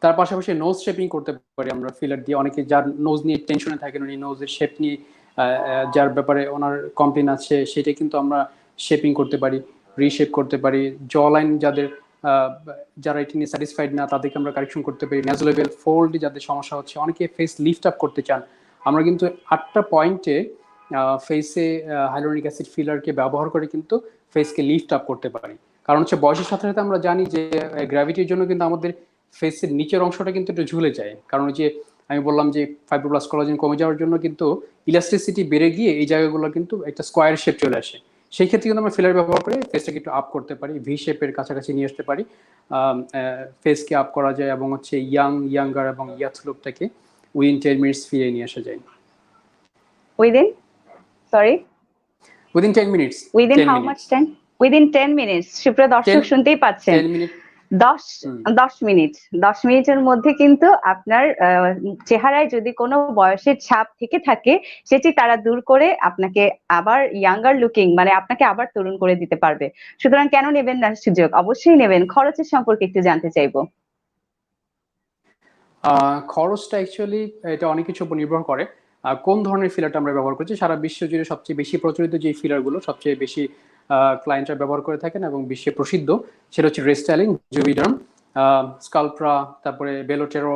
তার পাশাপাশি নোজ শেপিং করতে পারি আমরা ফিলার দিয়ে। অনেকে যার নোজ নিয়ে টেনশনে থাকেন, উনি নোজের শেপ নিয়ে যার ব্যাপারে ওনার কমপ্লেন আছে, সেটা কিন্তু আমরা শেপিং করতে পারি, রিশেপ করতে পারি। জ লাইন যাদের যারা এটি নিয়ে স্যাটিসফাইড না তাদেরকে আমরা কারেকশন করতে পারি। ন্যাজোলেবিয়াল ফোল্ড যাদের সমস্যা হচ্ছে, অনেকে ফেস লিফট আপ করতে চান, আমরা কিন্তু 8টা পয়েন্টে ফেসে হাইলোরিক অ্যাসিড ফিলারকে ব্যবহার করে কিন্তু ফেসকে লিফট আপ করতে পারি। কারণ হচ্ছে বয়সের সাথে সাথে আমরা জানি যে গ্র্যাভিটির জন্য কিন্তু আমাদের ফেসের নিচের অংশটা কিন্তু একটু ঝুলে যায়, কারণ ওই যে আমি বললাম যে ফাইব্রোব্লাস্ট কোলাজেন কমে যাওয়ার জন্য কিন্তু ইলাস্টিসিটি বেড়ে গিয়ে এই জায়গাগুলো কিন্তু একটা স্কোয়ার শেপ চলে আসে। সেই ক্ষেত্রে কিন্তু আমরা ফিলার ব্যবহার করে ফেসটাকে একটু আপ করতে পারি, ভি শেপের কাছাকাছি নিয়ে আসতে পারি, ফেসকে আপ করা যায় এবং হচ্ছে ইয়াঙ্গার এবং ইয়াথ লুকটাকে উইদিন 10 মিনিটস ফিরিয়ে নিয়ে আসা যায়। Within, sorry, within 10 minutes, within 10 how much minutes time? Within 10 minutes. সুপ্রিয় 10 দর্শক শুনতেই পাচ্ছেন, 10 মিনিট দশ হুম। 10 মিনিট 10 মিনিটের মধ্যে কিন্তু আপনার চেহারায় যদি কোনো বয়সের ছাপ থেকে থাকে সেটি তারা দূর করে আপনাকে আবার ইয়াঙ্গার লুকিং, মানে আপনাকে আবার তরুণ করে দিতে পারবে। সুতরাং কেন নেবেন না সুযোগ? অবশ্যই নেবেন। খরচের সম্পর্কে একটু জানতে চাইবো। খরচটা অ্যাকচুয়ালি এটা অনেক কিছুর উপর নির্ভর করে। কোন ধরনের ফিলারটা আমরা ব্যবহার করছি, সারা বিশ্ব জুড়ে সবচেয়ে বেশি প্রচলিত যে ফিলারগুলো সবচেয়ে বেশি ক্লায়েন্টরা ব্যবহার করে থাকেন এবং বিশ্বে প্রসিদ্ধ, সেটা হচ্ছে রেস্টাইলিং, জুভিডার্ম, স্কালপ্রা, তারপরে বেলোটেরো।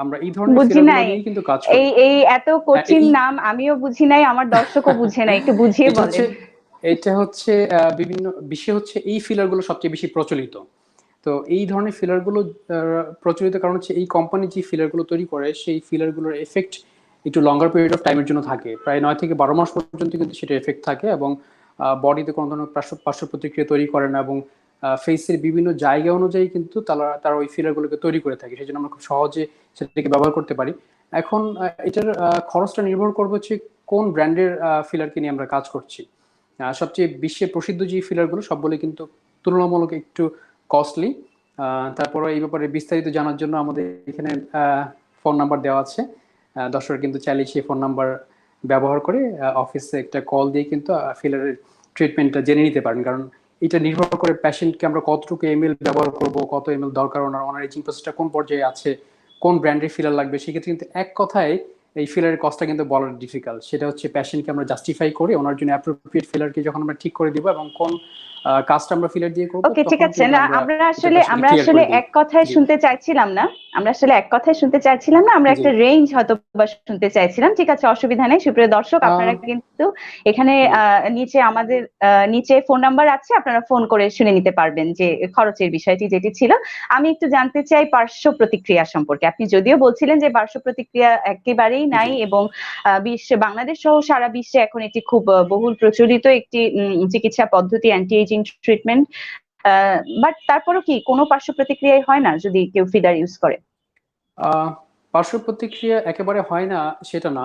আমরা এই ধরনের বুঝি ফিলারগুলো নাই। নিয়েই কিন্তু কাজ করি। এই এই এত হ্যাঁ, কঠিন নাম আমিও বুঝি নাই, আমার দর্শকও বুঝে নাই। একটু বুঝিয়ে এটা হচ্ছে বলেন। এটা হচ্ছে বিভিন্ন বিশ্বে হচ্ছে এই ফিলারগুলো সবচেয়ে বেশি প্রচলিত। তো এই ধরনের ফিলারগুলো প্রচলিত কারণ হচ্ছে এই কোম্পানি যে ফিলারগুলো তৈরি করে সেই ফিলারগুলোর এফেক্ট একটু লঙ্গার পিরিয়ড অফ টাইমের জন্য থাকে, প্রায় 9 থেকে 12 মাস পর্যন্ত কিন্তু সেটা এফেক্ট থাকে এবং বডিতে কোনো ধরনের পার্শ্ব প্রতিক্রিয়া তৈরি করে না এবং ফেসের বিভিন্ন জায়গা অনুযায়ী কিন্তু তারা ওই ফিলারগুলোকে তৈরি করে থাকে, সেই জন্য আমরা খুব সহজে সেটাকে ব্যবহার করতে পারি। এখন এটার খরচটা নির্ভর করবে হচ্ছে কোন ব্র্যান্ডের ফিলারকে নিয়ে আমরা কাজ করছি। সবচেয়ে বিশ্বে প্রসিদ্ধ যে ফিলারগুলো সবগুলো কিন্তু তুলনামূলক একটু কস্টলি। তারপরে এই ব্যাপারে বিস্তারিত জানার জন্য আমাদের এখানে ফোন নাম্বার দেওয়া আছে। দর্শকরা কিন্তু চাইলে সেই ফোন নাম্বার ব্যবহার করে অফিসে একটা কল দিয়ে কিন্তু ফিলারের ট্রিটমেন্টটা জেনে নিতে পারেন, কারণ এটা নির্ভর করে পেশেন্টকে আমরা কতটুকু এমএল ব্যবহার করব, কত এমএল দরকার, ওনার এজিং প্রসেসটা কোন পর্যায়ে আছে, কোন ব্র্যান্ডের ফিলার লাগবে, সেক্ষেত্রে কিন্তু এক কথায় এই ফিলারের কস্টটা কিন্তু বলার ডিফিকাল্ট। সেটা হচ্ছে পেশেন্টকে আমরা জাস্টিফাই করে ওনার জন্য অ্যাপ্রোপ্রিয়েট ফিলারকে যখন আমরা ঠিক করে দিব এবং কোন কাজটা আমরা ফিলার দিয়ে করব ওকে, ঠিক তখন আছে। কিন্তু না, আমরা আমরা এটা আসলে পেশেন্টকে আমরা ক্লিয়ার আসলে করে দিই। এক কথায় জি শুনতে চাইছিলাম না। আমরা আসলে এক কথায় শুনতে চাইছিলাম না, আমরা জি। একটা রেঞ্জ হয়তো বা শুনতে চাইছিলাম। ঠিক আছে, অসুবিধা নেই। সুপ্রিয় দর্শক, আপনারা আহ, কিন্তু এখানে হুম। নিচে আমাদের নিচে ফোন নাম্বার আছে, আপনারা ফোন করে শুনে নিতে পারবেন যে খরচের বিষয়টি যেটি ছিল। আমি একটু জানতে চাই পার্শ্ব প্রতিক্রিয়া সম্পর্কে। আপনি যদিও বলছিলেন যে পার্শ্ব প্রতিক্রিয়া একেবারেই নাই জি এবং বিশ্বে, বাংলাদেশ সহ সারা বিশ্বে এখন এটি খুব বহুল প্রচলিত একটি চিকিৎসা পদ্ধতি, অ্যান্টি এজিং ট্রিটমেন্ট। বাট তারপরও কি কোনো পার্শ্ব প্রতিক্রিয়াই হয় না যদি কেউ ফিলার ইউজ করে? আহ, পার্শ্ব প্রতিক্রিয়া একেবারে হয় না সেটা না।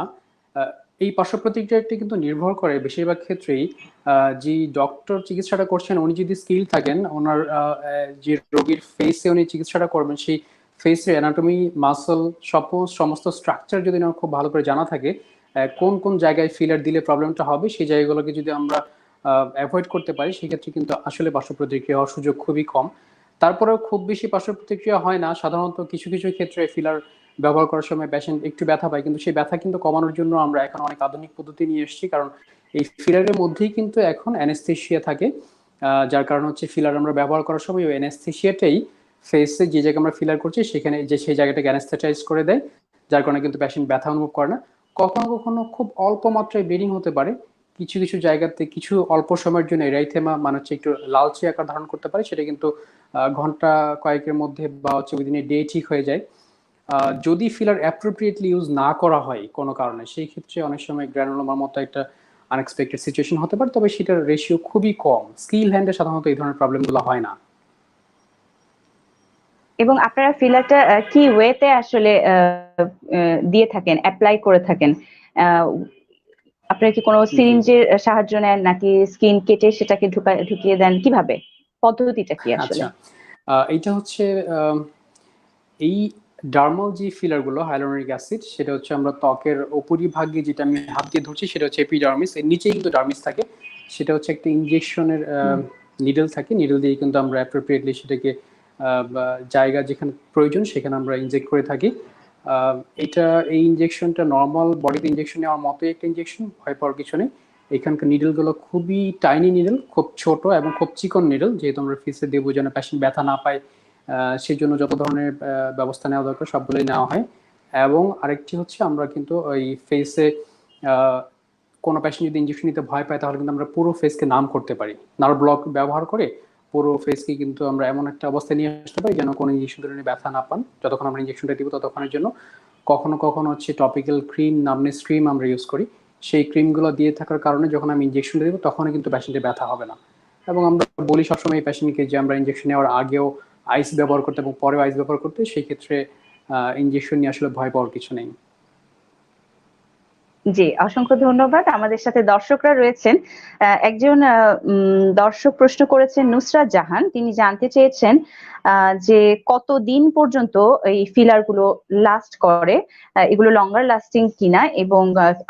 আহ, এই পার্শ্ব প্রতিক্রিয়াটি কিন্তু নির্ভর করে বেশিরভাগ ক্ষেত্রেই যে ডক্টর চিকিৎসাটা করছেন উনি যদি স্কিল থাকেন, ওনার যে রোগীর ফেসে উনি চিকিৎসাটা করবেন সেই ফেসের অ্যানাটমি, মাসল, সমস্ত স্ট্রাকচার যদি ওনার খুব ভালো করে জানা থাকে, কোন কোন জায়গায় ফিলার দিলে প্রবলেমটা হবে সেই জায়গাগুলোকে যদি আমরা অ্যাভয়েড করতে পারি, সেক্ষেত্রে কিন্তু আসলে পার্শ্ব প্রতিক্রিয়া হওয়ার সুযোগ খুবই কম। তারপরেও খুব বেশি পার্শ্ব প্রতিক্রিয়া হয় না সাধারণত। কিছু কিছু ক্ষেত্রে ফিলার ব্যবহার করার সময় পেশেন্ট একটু ব্যথা পায়, কিন্তু সেই ব্যথা কিন্তু কমানোর জন্য আমরা এখন অনেক আধুনিক পদ্ধতি নিয়ে এসেছি, কারণ এই ফিলারের মধ্যেই কিন্তু এখন অ্যানেস্থেশিয়া থাকে। যার কারণ হচ্ছে ফিলার আমরা ব্যবহার করার সময় ওই অ্যানেস্থেশিয়াটাই ফেসে যে জায়গায় আমরা ফিলার করছি সেখানে যে সেই জায়গাটাকে অ্যানেস্থেটাইজ করে দেয়, যার কারণে কিন্তু পেশেন্ট ব্যথা অনুভব করে না। কখনো কখনো খুব অল্প মাত্রায় ব্লিডিং হতে পারে, কিছু কিছু জায়গাতে কিছু অল্প সময়ের জন্য এরাইথেমা মানে হচ্ছে একটু লালচে আকার ধারণ করতে পারে, সেটা কিন্তু ঘন্টা কয়েকের মধ্যে বা হচ্ছে উইদিন এ ডে ঠিক হয়ে যায়। যদি ফিলার অ্যাপ্রোপ্রিয়েটলি ইউজ না করা হয় কোনো কারণে, সেই ক্ষেত্রে অনেক সময় গ্র্যানুলোমার মতো একটা আনএক্সপেক্টেড সিচুয়েশন হতে পারে, তবে সেটার রেশিও খুবই কম। স্কিল হ্যান্ডে সাধারণত এই ধরনের প্রবলেমগুলো হয় না। এবং আপনারা ফিলারটা কি ওয়েতে আসলে দিয়ে থাকেন, অ্যাপ্লাই করে থাকেন? আহ, আপনারা কি কোনো জি সিরিঞ্জের সাহায্য নেন নাকি স্কিন কেটে সেটাকে ঢুকিয়ে দেন, কিভাবে, পদ্ধতিটা কি আসলে? আচ্ছা, এইটা হচ্ছে এই ডার্মাল যে ফিলারগুলো হাইলোরনিক অ্যাসিড, সেটা হচ্ছে আমরা ত্বকের উপরিভাগে, যেটা আমি হাত দিয়ে ধরছি সেটা হচ্ছে এপিডার্মিস, এর নিচেই কিন্তু ডার্মিস থাকে। সেটা হচ্ছে একটা ইনজেকশনের নিডল থাকে, নিডল দিয়ে কিন্তু আমরা অ্যাপ্রোপ্রিয়েটলি সেটাকে জায়গা যেখানে প্রয়োজন সেখানে আমরা ইনজেক্ট করে থাকি। আহ, এটা এই ইনজেকশনটা নর্মাল বডিতে ইনজেকশন নেওয়ার মতোই একটা ইনজেকশন, ভয় পাওয়ার কিছু নেই। এখানকার নিডলগুলো খুবই টাইনি নিডল, খুব ছোট এবং খুব চিকন নিডল, যেহেতু আমরা ফিসে দেবো যেন পেশেন্ট ব্যথা না পায়, সেই জন্য যত ধরনের ব্যবস্থা নেওয়া দরকার সবগুলোই নেওয়া হয়। এবং আরেকটি হচ্ছে আমরা কিন্তু ওই ফেসে কোনো পেশেন্ট যদি ইঞ্জেকশন নিতে ভয় পায় তাহলে কিন্তু আমরা পুরো ফেসকে নাম করতে পারি, নার্ভ ব্লক ব্যবহার করে পুরো ফেসকে কিন্তু আমরা এমন একটা অবস্থায় নিয়ে আসতে পারি যেন কোনো ইঞ্জেকশন ধরে ব্যথা না পান। যতক্ষণ আমরা ইঞ্জেকশনটা দিব ততক্ষণের জন্য কখনো কখনো হচ্ছে টপিক্যাল ক্রিম, নামনেস ক্রিম আমরা ইউজ করি। সেই ক্রিমগুলো দিয়ে থাকার কারণে যখন আমি ইঞ্জেকশনটা দেবো তখনও কিন্তু পেশেন্টের ব্যথা হবে না। এবং আমরা বলি সবসময় এই পেশেন্টকে যে আমরা ইঞ্জেকশন নেওয়ার আগেও আইস ব্যবহার করতে এবং পরেও আইস ব্যবহার করতে, সেই ক্ষেত্রে ইঞ্জেকশন নিয়ে আসলে ভয় পাওয়ার কিছু নেই। জি, অসংখ্য ধন্যবাদ। আমাদের সাথে দর্শকরা রয়েছেন। একজন দর্শক প্রশ্ন করেছেন নুসরাত জাহান। তিনি জানতে চেয়েছেন যে কতদিন পর্যন্ত এই ফিলার গুলো লাস্ট করে? এগুলো লঙ্গার লাস্টিং কিনা এবং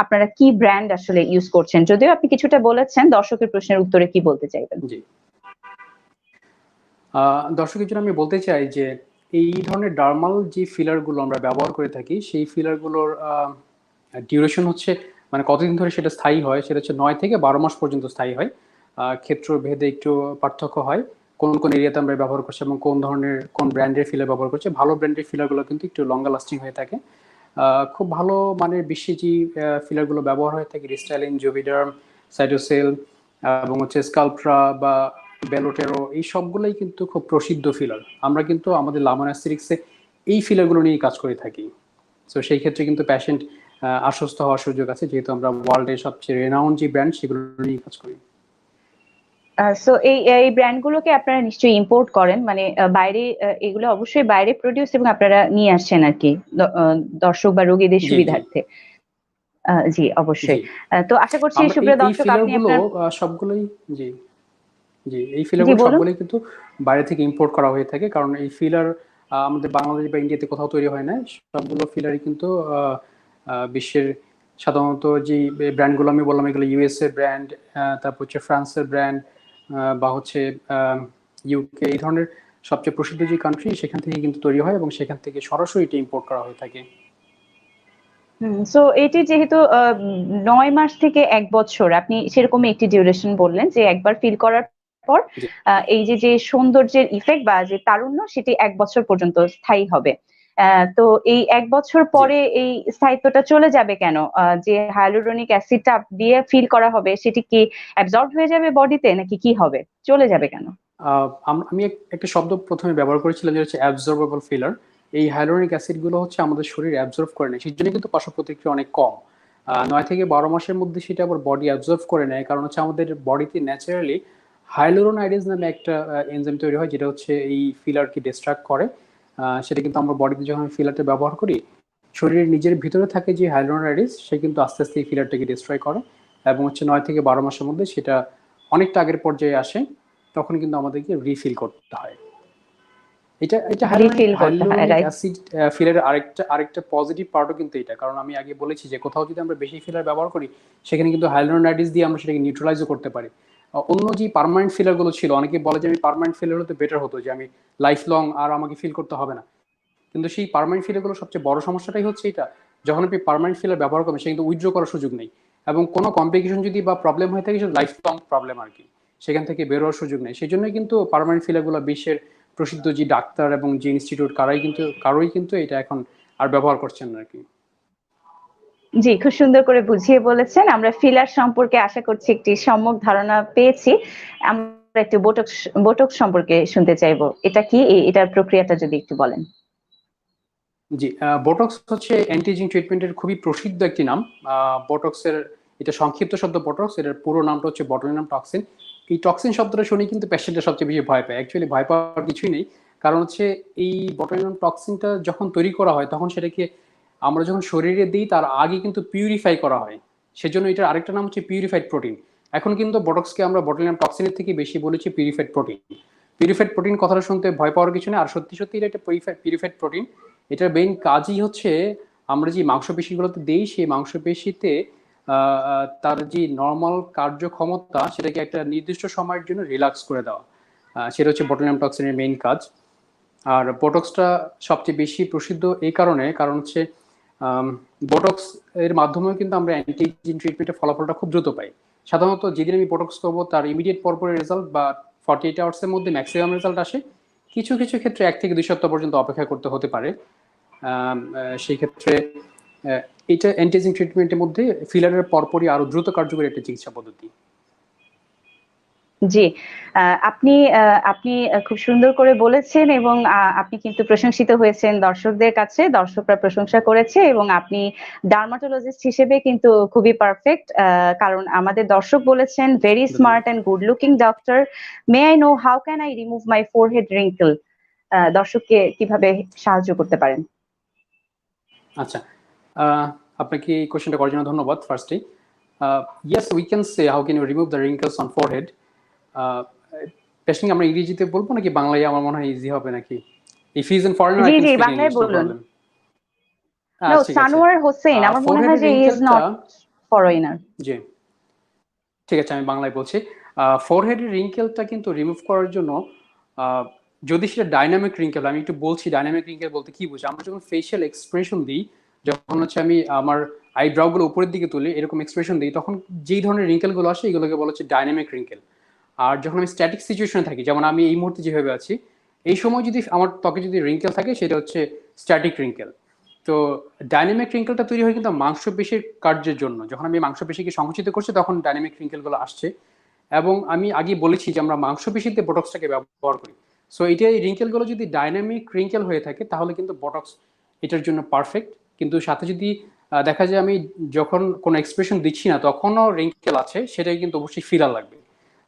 আপনারা কি ব্র্যান্ড আসলে ইউজ করছেন? যদিও আপনি কিছুটা বলেছেন, দর্শকের প্রশ্নের উত্তরে কি বলতে চাইবেন? জি, দর্শকের জন্য আমি বলতে চাই যে এই ধরনের ডার্মাল যে ফিলারগুলো আমরা ব্যবহার করে থাকি সেই ফিলারগুলোর ডিউরেশন হচ্ছে মানে কতদিন ধরে সেটা স্থায়ী হয় সেটা হচ্ছে 9 থেকে 12 মাস পর্যন্ত স্থায়ী হয়। ক্ষেত্র ভেদে একটু পার্থক্য হয় কোন কোন এরিয়াতে আমরা ব্যবহার করছি এবং কোন ধরনের কোন ব্র্যান্ডের ফিলার ব্যবহার করছি। ভালো ব্র্যান্ডের ফিলারগুলো কিন্তু একটু লঙ্গার লাস্টিং হয়ে থাকে। খুব ভালো মানের বেশি যে ফিলারগুলো ব্যবহার হয়ে থাকে রিস্টাইলিন, জুভিডার্ম, সাইটোসেল এবং হচ্ছে স্কাল্পট্রা বা বেলোটেরো, এই সবগুলোই কিন্তু খুব প্রসিদ্ধ ফিলার। আমরা কিন্তু আমাদের লামান অ্যাস্থেটিক্সে এই ফিলারগুলো নিয়ে কাজ করে থাকি। সো সেই ক্ষেত্রে কিন্তু পেশেন্ট আশ্বস্ত হওয়ার সুযোগ আছে যেহেতু আমরা ওয়ার্ল্ডের সবচেয়ে রেনাউন্ড যে ব্র্যান্ড সেগুলো নিয়ে কাজ করি। সো এই ব্র্যান্ড গুলোকে আপনারা নিশ্চয়ই ইম্পোর্ট করেন, মানে বাইরে এগুলো অবশ্যই বাইরে প্রডিউস এবং আপনারা নিয়ে আসছেন আর কি দর্শক বা রোগীদের জি জি সুবিধার্থে। জি, অবশ্যই। জি তো আশা করছি আমরা এই সুপ্রিয় এই দর্শক আপনি ফিলারগুলো আপনার সবগুলোই জি জি এই জি ফিলারগুলো বলুন। সবগুলোই কিন্তু বাইরে থেকে ইম্পোর্ট করা হয়ে থাকে কারণ এই ফিলার আমাদের বাংলাদেশ বা ইন্ডিয়াতে কোথাও তৈরি হয় না। সবগুলো ফিলারই কিন্তু বিশ্বের সাধারণত যে ব্র্যান্ডগুলো আমি বললাম এগুলো ইউএসএ ব্র্যান্ড, তারপর হচ্ছে ফ্রান্সের ব্র্যান্ড বা হচ্ছে ইউকে, এই ধরনের সবচেয়ে প্রসিদ্ধ যে কান্ট্রি সেখান থেকে কিন্তু তৈরি হয় এবং সেখান থেকে সরাসরি এটা ইম্পোর্ট করা হয়ে থাকে। সো এটি যেহেতু 9 মাস থেকে 1 বছর, আপনি সেরকম একটি ডিউরেশন বললেন যে একবার ফিল করার পর জি এই যে সৌন্দর্যের ইফেক্ট বা যে তারুণ্য সেটি 1 বছর পর্যন্ত স্থায়ী হবে। তো এই 1 বছর জি পরে এই স্থায়িত্বটা চলে যাবে কেন? যে হাইলুরোনিক অ্যাসিডটা দিয়ে ফিল করা হবে সেটি কি অ্যাবজর্ব হয়ে যাবে বডিতে নাকি কি হবে? চলে যাবে কেন? আমি একটা শব্দ প্রথমে ব্যবহার করেছিলাম যেটা হচ্ছে অ্যাবজর্বেবল ফিলার। এই হাইলোরিক অ্যাসিড গুলো হচ্ছে আমাদের শরীর অ্যাবজর্ব করে নেয়, সেই জন্য কিন্তু পার্শ্ব প্রতিক্রিয়া অনেক কম। 9 থেকে 12 মাসের মধ্যে সেটা আবার বডি অ্যাবজর্ব করে নেয়, কারণ হচ্ছে আমাদের বডিতে ন্যাচারালি হাইলোরোনাইডেজ নামে একটা এনজাইম তৈরি হয় যেটা হচ্ছে এই ফিলারকে ডিস্ট্রাক্ট করে। সেটা কিন্তু আমরা বডিতে যখন ফিলারটা ব্যবহার করি শরীরের নিজের ভিতরে থাকে যে হাইলোরোনাইডেজ সে কিন্তু আস্তে আস্তে এই ফিলারটাকে ডিস্ট্রয় করে এবং হচ্ছে 9 থেকে 12 মাসের মধ্যে সেটা অনেকটা আগের পর্যায়ে আসে, তখন কিন্তু আমাদেরকে রিফিল করতে হয়। এটা এটা রিফিল করতে হয়, হাইলুরোনিক রাইট? অ্যাসিড ফিলারের আরেকটা আরেকটা পজিটিভ পার্টও কিন্তু এটা, কারণ আমি আগে বলেছি যে কোথাও যদি আমরা বেশি ফিলার ব্যবহার করি সেখানে কিন্তু হাইলুরোনাইডিস দিয়ে আমরা সেটাকে নিউট্রালাইজও করতে পারি। অন্য যে পার্মানেন্ট ফিলার গুলো ছিল অনেকে বলে যে আমি পার্মানেন্ট ফিলার হতে বেটার হতো, যে আমি লাইফ লং আর আমাকে ফিল করতে হবে না। কিন্তু সেই পার্মানেন্ট ফিলার গুলো সবচেয়ে বড় সমস্যাটাই হচ্ছে এটা, যখন আপনি পার্মানেন্ট ফিলার ব্যবহার করবেন সে কিন্তু উইথড্র করার সুযোগ নেই এবং কোনো কমপ্লিকেশন যদি বা প্রবলেম হয়ে থাকে সেটা লাইফ লং প্রবলেম আর কি, সেখান থেকে বেরোয়ার সুযোগ নেই। সেই জন্যই কিন্তু পার্মানেন্ট ফিলার গুলো বিশ্বের প্রসিদ্ধ যে ডাক্তার এবং যে ইনস্টিটিউট কারোই কিন্তু এটা এখন আর ব্যবহার করছেন না আর কি। জি, খুব সুন্দর করে বুঝিয়ে বলেছেন। আমরা ফিলার সম্পর্কে আশা করছি একটি সম্যক ধারণা পেয়েছি। আমরা একটু বোটক্স সম্পর্কে শুনতে চাইবো। এটা কি? এটার প্রক্রিয়াটা যদি একটু বলেন। জি, বোটক্স হচ্ছে অ্যান্টি এজিং ট্রিটমেন্টের খুবই প্রসিদ্ধ একটি নাম। বোটক্সের এটা সংক্ষিপ্ত শব্দ বোটক্স, এটার পুরো নামটা হচ্ছে বটুলিনাম টক্সিন। এই টক্সিন শব্দটা শুনে কিন্তু পেশেন্টরা সবচেয়ে বেশি ভয় পায়। অ্যাকচুয়ালি ভয় পাওয়ার কিছুই নেই, কারণ হচ্ছে এই বটুলিনাম টক্সিনটা যখন তৈরি করা হয় তখন সেটাকে আমরা যখন শরীরে দিই তার আগে কিন্তু পিউরিফাই করা হয়। সেজন্য এটার আরেকটা নাম হচ্ছে পিউরিফাইড প্রোটিন। এখন কিন্তু বটক্সকে আমরা বটুলিনাম টক্সিনের থেকে বেশি বলেছি পিউরিফাইড প্রোটিন। পিউরিফাইড প্রোটিন কথাটা শুনতে ভয় পাওয়ার কিছু নেই, আর সত্যি সত্যি এটা একটা পিউরিফাইড প্রোটিন। এটার মেইন কাজই হচ্ছে আমরা যে মাংসপেশিগুলোতে দেই সেই মাংসপেশিতে তার যে নর্মাল কার্যক্ষমতা সেটাকে একটা নির্দিষ্ট সময়ের জন্য রিল্যাক্স করে দেওয়া। সেটা হচ্ছে বটুলিনাম টক্সিনের মেইন কাজ। আর বোটক্সটা সবচেয়ে বেশি প্রসিদ্ধ এই কারণ হচ্ছে বোটক্স এর মাধ্যমেও কিন্তু আমরা অ্যান্টি এজিং ট্রিটমেন্টের ফলাফলটা খুব দ্রুত পাই। সাধারণত যেদিন আমি বোটক্স করবো তার ইমিডিয়েট পরপরের রেজাল্ট বা 48 আওয়ার্সের মধ্যে ম্যাক্সিমাম রেজাল্ট আসে। কিছু কিছু ক্ষেত্রে 1 থেকে 2 সপ্তাহ পর্যন্ত অপেক্ষা করতে হতে পারে। সেই ক্ষেত্রে এটা অ্যান্টি এজিং ট্রিটমেন্টের মধ্যে ফিলারের পরপরই আরো দ্রুত কার্যকরী একটা চিকিৎসা পদ্ধতি। জি, আপনি আপনি খুব সুন্দর করে বলেছেন এবং আপনি কিন্তু প্রশংসিত হয়েছেন দর্শকদের কাছে। দর্শকরা প্রশংসা করেছে এবং আপনি ডার্মাটোলজিস্ট হিসেবে কিন্তু খুবই পারফেক্ট। কারণ আমাদের দর্শক বলেছেন, "ভেরি ধন্যবাদ। Smart and good looking doctor. May I know how can I remove my forehead wrinkle?" দর্শককে কিভাবে সাহায্য করতে পারেন? আচ্ছা, আহ, আপনাকে এই কোশ্চেনটা করার জন্য ধন্যবাদ ফার্স্টে। Yes, we can say how can you remove the wrinkles on forehead. পেশিং আমরা ইংরেজিতে বলবো নাকি বাংলায়? আমার মনে হয় ইজি হবে নাকি। If he is in foreigner I G can G, speak বাংলায় ইংলিশ, নো বলুন। প্রবলেম। নো, ঠিক আছে। সানোয়ার হোসেন, আমার মনে হয় ফোরহেডের যে হি ইজ রিঙ্কেলটা, নট ফরেনার। জি ঠিক আছে, আমি বাংলায় বলছি। ফোরহেডের রিঙ্কেলটা কিন্তু রিমুভ করার জন্য আহ, যদি সেটা ডাইনামিক রিঙ্কেল, আমি একটু বলছি ডাইনামিক রিঙ্কেল বলতে কি বুঝি। আমরা যখন ফেশিয়াল এক্সপ্রেশন দিই, যখন হচ্ছে আমি আমার আইব্রাউ গুলো উপরের দিকে তুলি, এরকম এক্সপ্রেশন দিই, তখন যেই ধরনের রিঙ্কেল গুলো আসে এগুলোকে বলা হচ্ছে ডাইনামিক রিঙ্কেল। আর যখন আমি স্ট্যাটিক সিচুয়েশনে থাকি, যেমন আমি এই মুহূর্তে যেভাবে আছি, এই সময় যদি আমার ত্বকে যদি রিঙ্কেল থাকে সেটা হচ্ছে স্ট্যাটিক রিঙ্কেল। তো ডাইনামিক রিঙ্কেলটা তৈরি হয় কিন্তু মাংসপেশির কার্যের জন্য। যখন আমি মাংসপেশিকে সংকুচিত করছি তখন ডাইনামিক রিঙ্কেলগুলো আসছে। এবং আমি আগে বলেছি যে আমরা মাংসপেশিতে বোটক্সটাকে ব্যবহার করি। সো এটা, এই রিঙ্কেলগুলো যদি ডাইনামিক রিঙ্কেল হয়ে থাকে তাহলে কিন্তু বোটক্স এটার জন্য পারফেক্ট। কিন্তু সাথে যদি দেখা যায় আমি যখন কোনো এক্সপ্রেশন দিচ্ছি না তখনও রিঙ্কেল আছে, সেটাই কিন্তু অবশ্যই ফিলার লাগবে।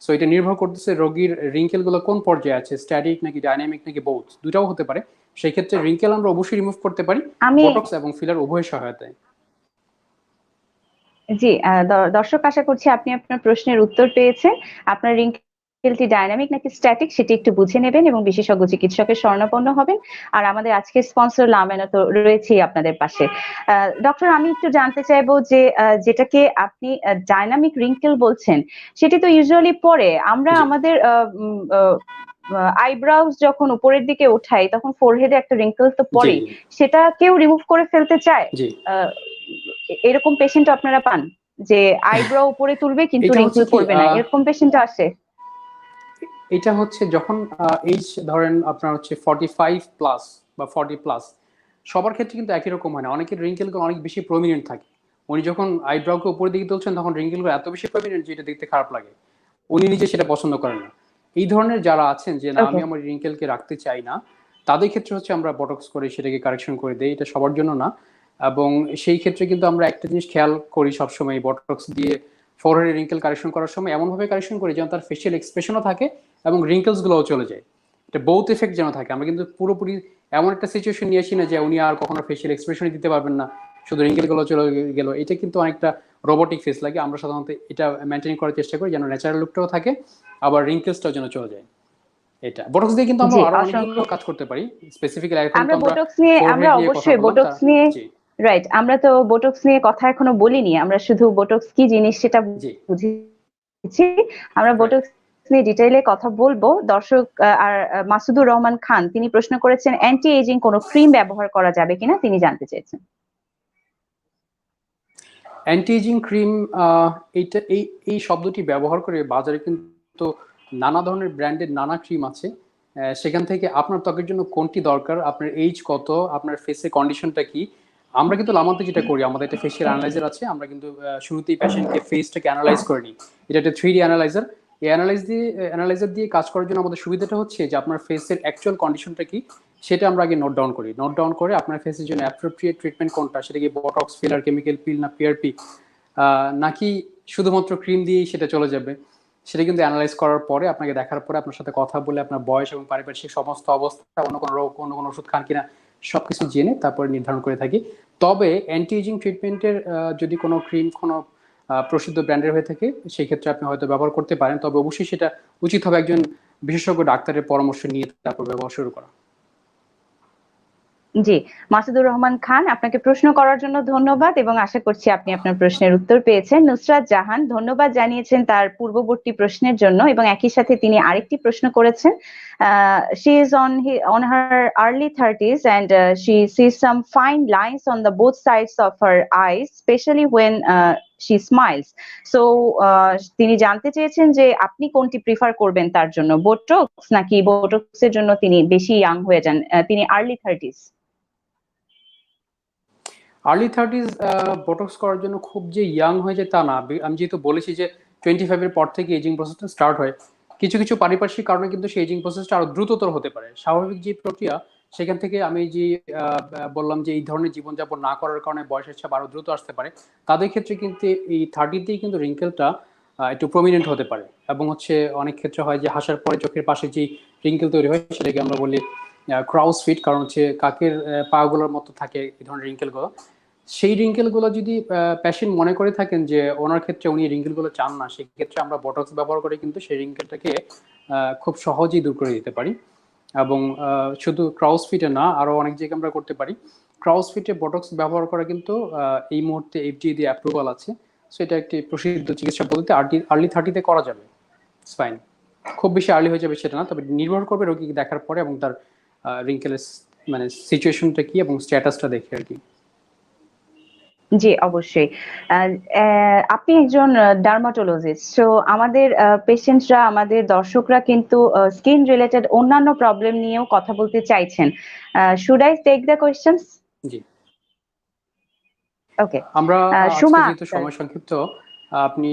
সো এটা নির্ভর করতেছে রোগীর রিঙ্কেল গুলো কোন পর্যায়ে আছে, স্ট্যাটিক নাকি ডাইনামিক নাকি বোথ, দুটাও হতে পারে। সেই ক্ষেত্রে রিঙ্কেল আমরা অবশ্যই রিমুভ করতে পারি আমি বোটক্স এবং ফিলার উভয়ের সহায়তায়। জি, দর্শক আশা করছি আপনি আপনার প্রশ্নের উত্তর পেয়েছেন। আপনার রিঙ্কেলটি ডাইনামিক নাকি স্ট্যাটিক সেটি একটু বুঝে নেবেন এবং বিশেষজ্ঞ চিকিৎসকের শরণাপন্ন হবেন। আর আমাদের আজকের স্পন্সর লামেনা তো রয়েছেই আপনাদের পাশে। ডক্টর, আমি একটু জানতে চাইবো যে যেটাকে আপনি ডাইনামিক রিঙ্কেল বলছেন, সেটি তো ইউজুয়ালি পরে আমরা জি আমাদের আইব্রাউজ যখন উপরের দিকে উঠাই তখন ফোরহেডে একটা রিঙ্কেল তো জি পড়েই, সেটা কেউ রিমুভ করে ফেলতে চায়। জি। আহ, এরকম পেশেন্ট আপনারা পান যে আইব্রো উপরে তুলবে কিন্তু এটা হচ্ছে রিঙ্কেল কি, পড়বে না, এরকম পেশেন্ট আসে? এটা হচ্ছে যখন এইজ ধরেন আপনার হচ্ছে 45 প্লাস বা 40 প্লাস, সবার ক্ষেত্রে কিন্তু একই রকম হয় না। অনেকের রিঙ্কেল গুলো অনেক বেশি প্রমিনেন্ট থাকে। উনি যখন আইব্রাউকে উপরের দিকে তুলছেন তখন রিঙ্কেল গুলো এত বেশি প্রমিনেন্ট যে এটা দেখতে খারাপ লাগে, উনি নিজে সেটা পছন্দ করেন না। এই ধরনের যারা আছেন যে না ওকে। আমি আমার রিঙ্কেলকে রাখতে চাই না, তাদের ক্ষেত্রে হচ্ছে আমরা বটক্স করে সেটাকে কারেকশন করে দেই। এটা সবার জন্য না। এবং সেই ক্ষেত্রে কিন্তু আমরা একটা জিনিস খেয়াল করি সবসময়, বটক্স দিয়ে ফোরহেড রিঙ্কেল কারেকশন করার সময় এমন ভাবে কারেকশন করি যেন তার ফেশিয়াল এক্সপ্রেশনও থাকে এবং রিঙ্কেলস গুলোও চলে যায়। এটা বোথ এফেক্ট যেন থাকে। আমরা কিন্তু পুরোপুরি এমন একটা সিচুয়েশন নিয়ে আসি না যে উনি আর কখনো ফেশিয়াল এক্সপ্রেশনই দিতে পারবেন না, শুধু রিঙ্কেল গুলো চলে গেল। এটা কিন্তু অনেকটা রোবটিক ফেস লাগে। আমরা সাধারণত এটা মেনটেন করার চেষ্টা করি যেন ন্যাচারাল লুকটাও থাকে, আবার রিঙ্কেলসটাও যেন চলে যায়। এটা বটক্স দিয়ে কিন্তু আমরা জি, আরো অনেকগুলো অসংখ্য। কাজ করতে পারি। স্পেসিফিক্যালি এখন তো আমরা আমরা বোটক্স নিয়ে, আমরা ফোরহেড নিয়ে কথা অবশ্যই বললাম বোটক্স নিয়ে, জি রাইট, আমরা তো বোটক্স নিয়ে কথা এখনো বলিনি, আমরা শুধু বোটক্স কি জিনিস সেটা জি বুঝিয়েছি। আমরা রাইট। বোটক্স নিয়ে ডিটেইলে কথা বলবো। দর্শক আর মাসুদুর রহমান খান তিনি প্রশ্ন করেছেন অ্যান্টি এজিং কোনো ক্রিম ব্যবহার করা যাবে কিনা, তিনি জানতে চেয়েছেন। অ্যান্টি এজিং ক্রিম, এইটা এই এই শব্দটি ব্যবহার করে বাজারে কিন্তু নানা ধরনের ব্র্যান্ডের নানা ক্রিম আছে। সেখান থেকে আপনার ত্বকের জন্য কোনটি দরকার, আপনার এইজ কত, আপনার ফেসের কন্ডিশনটা কি। আমরা কিন্তু লামাতে যেটা করি, আমাদের একটা ফেসিয়াল অ্যানালাইজার আছে। আমরা কিন্তু শুরুতেই পেশেন্টকে ফেসটাকে অ্যানালাইজ করে নিই। এটা একটা 3D অ্যানালাইজার। এই অ্যানালাইজার দিয়ে কাজ করার জন্য আমাদের সুবিধাটা হচ্ছে যে আপনার ফেসের অ্যাকচুয়াল কন্ডিশনটা কি সেটা আমরা আগে নোট ডাউন করি। নোট ডাউন করে আপনার ফেসের জন্য অ্যাপ্রোপ্রিয়েট ট্রিটমেন্ট কোনটা, সেটা কি বটক্স, ফিলার, কেমিক্যাল পিল না পিআরপি, নাকি শুধুমাত্র ক্রিম দিয়েই সেটা চলে যাবে, সেটা কিন্তু অ্যানালাইজ করার পরে আপনাকে দেখার পরে আপনার সাথে কথা বলে আপনার বয়স এবং পারিপার্শ্বিক সমস্ত অবস্থা, অন্য কোনো রোগ, অন্য কোনো ওষুধ খান কিনা, সবকিছু জেনে তারপরে নির্ধারণ করে থাকি। তবে অ্যান্টি এজিং ট্রিটমেন্টের যদি কোনো ক্রিম কোনো প্রসিদ্ধ ব্র্যান্ডের হয়ে থাকে সেই ক্ষেত্রে আপনি হয়তো ব্যবহার করতে পারেন। তবে অবশ্যই সেটা উচিত হবে একজন বিশেষজ্ঞ ডাক্তারের পরামর্শ নিয়ে তারপর ব্যবহার শুরু করা। জি, মাসুদুর রহমান খান, আপনাকে প্রশ্ন করার জন্য ধন্যবাদ এবং আশা করছি আপনি আপনার প্রশ্নের উত্তর পেয়েছেন। নুসরাত জাহান ধন্যবাদ জানিয়েছেন তার পূর্ববর্তী প্রশ্নের জন্য এবং একই সাথে তিনি আরেকটি প্রশ্ন করেছেন। She is on her early 30s and she sees some fine lines on the both sides of her eyes, especially when she smiles. So তিনি জানতে চেয়েছেন যে আপনি কোনটি প্রিফার করবেন তার জন্য, বোটক্স নাকি বোটক্সের জন্য তিনি বেশি ইয়াং হয়ে যান, তিনি early 30s। Early thirties botox করার জন্য খুব যে ইয়াং হয়ে যায় তা না। আমি যেহেতু বলেছি যে 25 এর পর থেকে এজিং প্রসেসটা স্টার্ট হয়, কিছু কিছু পারিপার্শ্বিক কারণে কিন্তু সেই এজিং প্রসেসটা আরো দ্রুততর হতে পারে। স্বাভাবিক যে প্রক্রিয়া সেখান থেকে আমি যে বললাম যে এই ধরনের জীবনযাপন না করার কারণে বয়সের ছাপ আরো দ্রুত আসতে পারে, তাদের ক্ষেত্রে কিন্তু এই 30তেই কিন্তু রিঙ্কেলটা একটু প্রমিনেন্ট হতে পারে। এবং হচ্ছে অনেক ক্ষেত্রে হয় যে হাসার পরে চোখের পাশে যে রিঙ্কেল তৈরি হয় সেটাকে আমরা বলি ক্রাউস ফিট, কারণ হচ্ছে কাকের পা গুলোর মতো থাকে এই ধরনের রিঙ্কেল গুলো। সেই রিঙ্কেল গুলো যদি পেশেন্ট মনে করে থাকেন যে ওনার ক্ষেত্রে উনি রিঙ্কেল গুলো চান না, সেই ক্ষেত্রে আমরা বটক্স ব্যবহার করে কিন্তু সেই রিঙ্কেলটাকে খুব সহজেই দূর করে দিতে পারি। এবং শুধু ক্রাউসফিটে না, আরো অনেক জায়গায় আমরা করতে পারি। ক্রাউসফিটে বটক্স ব্যবহার করা কিন্তু এই মুহূর্তে এফডিএ দিয়ে অ্যাপ্রুভাল আছে। সো এটা একটি প্রসিদ্ধ চিকিৎসা পদ্ধতি, আর্লি 30-তে করা যাবে, ইটস ফাইন। খুব বেশি আর্লি হয়ে যাবে সেটা না, তবে নির্ভর করবে রোগীকে দেখার পরে এবং তার রিঙ্কেলের মানে সিচুয়েশনটা কি এবং স্ট্যাটাসটা দেখে আর কি। জি অবশ্যই। আপনি একজন ডার্মাটোলজিস্ট, তো আমাদের পেশেন্টরা, আমাদের দর্শকরা কিন্তু স্কিন রিলেটেড অন্যান্য প্রবলেম নিয়েও কথা বলতে চাইছেন। Should I take the questions? জি, ওকে। আমরা আজকে সুমা, যেহেতু সময় সংক্ষিপ্ত, আপনি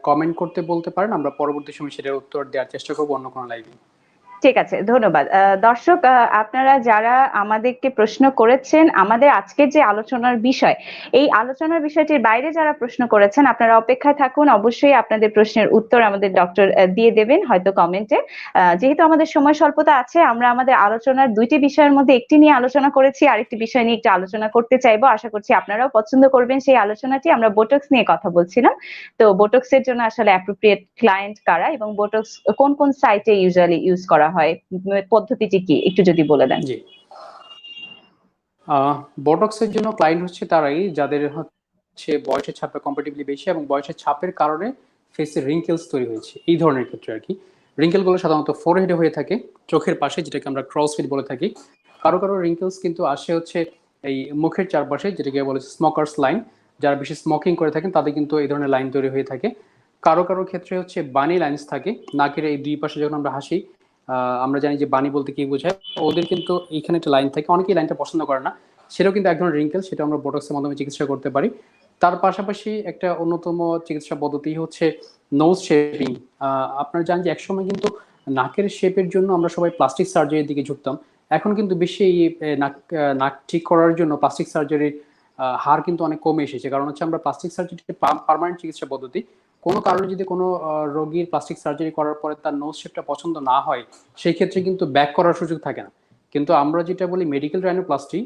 কমেন্ট করতে বলতে পারেন, আমরা পরবর্তী সময় সেটার উত্তর দেওয়ার চেষ্টা করবো অন্য কোনো লাইভে। ঠিক আছে, ধন্যবাদ। দর্শক, আপনারা যারা আমাদেরকে প্রশ্ন করেছেন, আমাদের আজকের যে আলোচনার বিষয়, এই আলোচনার বিষয়টির বাইরে যারা প্রশ্ন করেছেন, আপনারা অপেক্ষায় থাকুন। অবশ্যই আপনাদের প্রশ্নের উত্তর আমাদের ডক্টর দিয়ে দেবেন হয়তো কমেন্টে। যেহেতু আমাদের সময় স্বল্পতা আছে, আমরা আমাদের আলোচনার দুইটি বিষয়ের মধ্যে একটি নিয়ে আলোচনা করেছি, আরেকটি বিষয় নিয়ে একটু আলোচনা করতে চাইবো। আশা করছি আপনারাও পছন্দ করবেন সেই আলোচনাটি। আমরা বোটক্স নিয়ে কথা বলছিলাম। তো বোটক্স এর জন্য আসলে অ্যাপ্রোপ্রিয়েট ক্লায়েন্ট কারা এবং বোটক্স কোন কোন সাইটে ইউজুয়ালি ইউজ করা হয়, পদ্ধতিটি কি একটু যদি বলে দেন। জি, বটক্সের জন্য ক্লায়েন্ট হচ্ছে তারাই যাদের হচ্ছে বয়সের ছাপটা কম্পারেটিভলি বেশি এবং বয়সের ছাপের কারণে ফেসে রিঙ্কেলস তৈরি হয়েছে, এই ধরনের ক্ষেত্রে আর কি। রিঙ্কেলগুলো সাধারণত ফোরহেডে হয়ে থাকে, চোখের পাশে, যেটাকে আমরা ক্রসফিট বলে থাকি। কারো কারো রিঙ্কেলস কিন্তু আসে হচ্ছে এই মুখের চারপাশে, যেটাকে বলে স্মোকার্স লাইন। যারা বেশি স্মোকিং করে থাকেন তাদের কিন্তু এই ধরনের লাইন তৈরি হয়ে থাকে। কারো কারো ক্ষেত্রে হচ্ছে বানি লাইন্স থাকে নাকের এই দুই পাশে, যখন আমরা হাসি আমরা জানি যে বানি বলতে কি বোঝায়, ওদের কিন্তু এইখানে একটা লাইন থাকে, অনেকেই লাইনটা পছন্দ করে না, সেটাও কিন্তু এক ধরনের রিঙ্কেল, সেটা আমরা বোটক্সের মাধ্যমে চিকিৎসা করতে পারি। তার পাশাপাশি একটা অন্যতম চিকিৎসা পদ্ধতি হচ্ছে নোজ শেপিং। আপনারা জানেন যে একসময় কিন্তু নাকের শেপের জন্য আমরা সবাই প্লাস্টিক সার্জারির দিকে ঝুঁকতাম। এখন কিন্তু বেশি এই নাক ঠিক করার জন্য প্লাস্টিক সার্জারির হার কিন্তু অনেক কমে এসেছে। কারণ হচ্ছে আমরা প্লাস্টিক সার্জারি পার্মানেন্ট চিকিৎসা পদ্ধতি, কোনো কারণে যদি কোনো রোগীর প্লাস্টিক সার্জারি করার পরে তার নোজ শেপটা পছন্দ না হয়, সেই ক্ষেত্রে কিন্তু ব্যাক করার সুযোগ থাকে না। কিন্তু আমরা যেটা বলি মেডিকেল রাইনোপ্লাস্টি,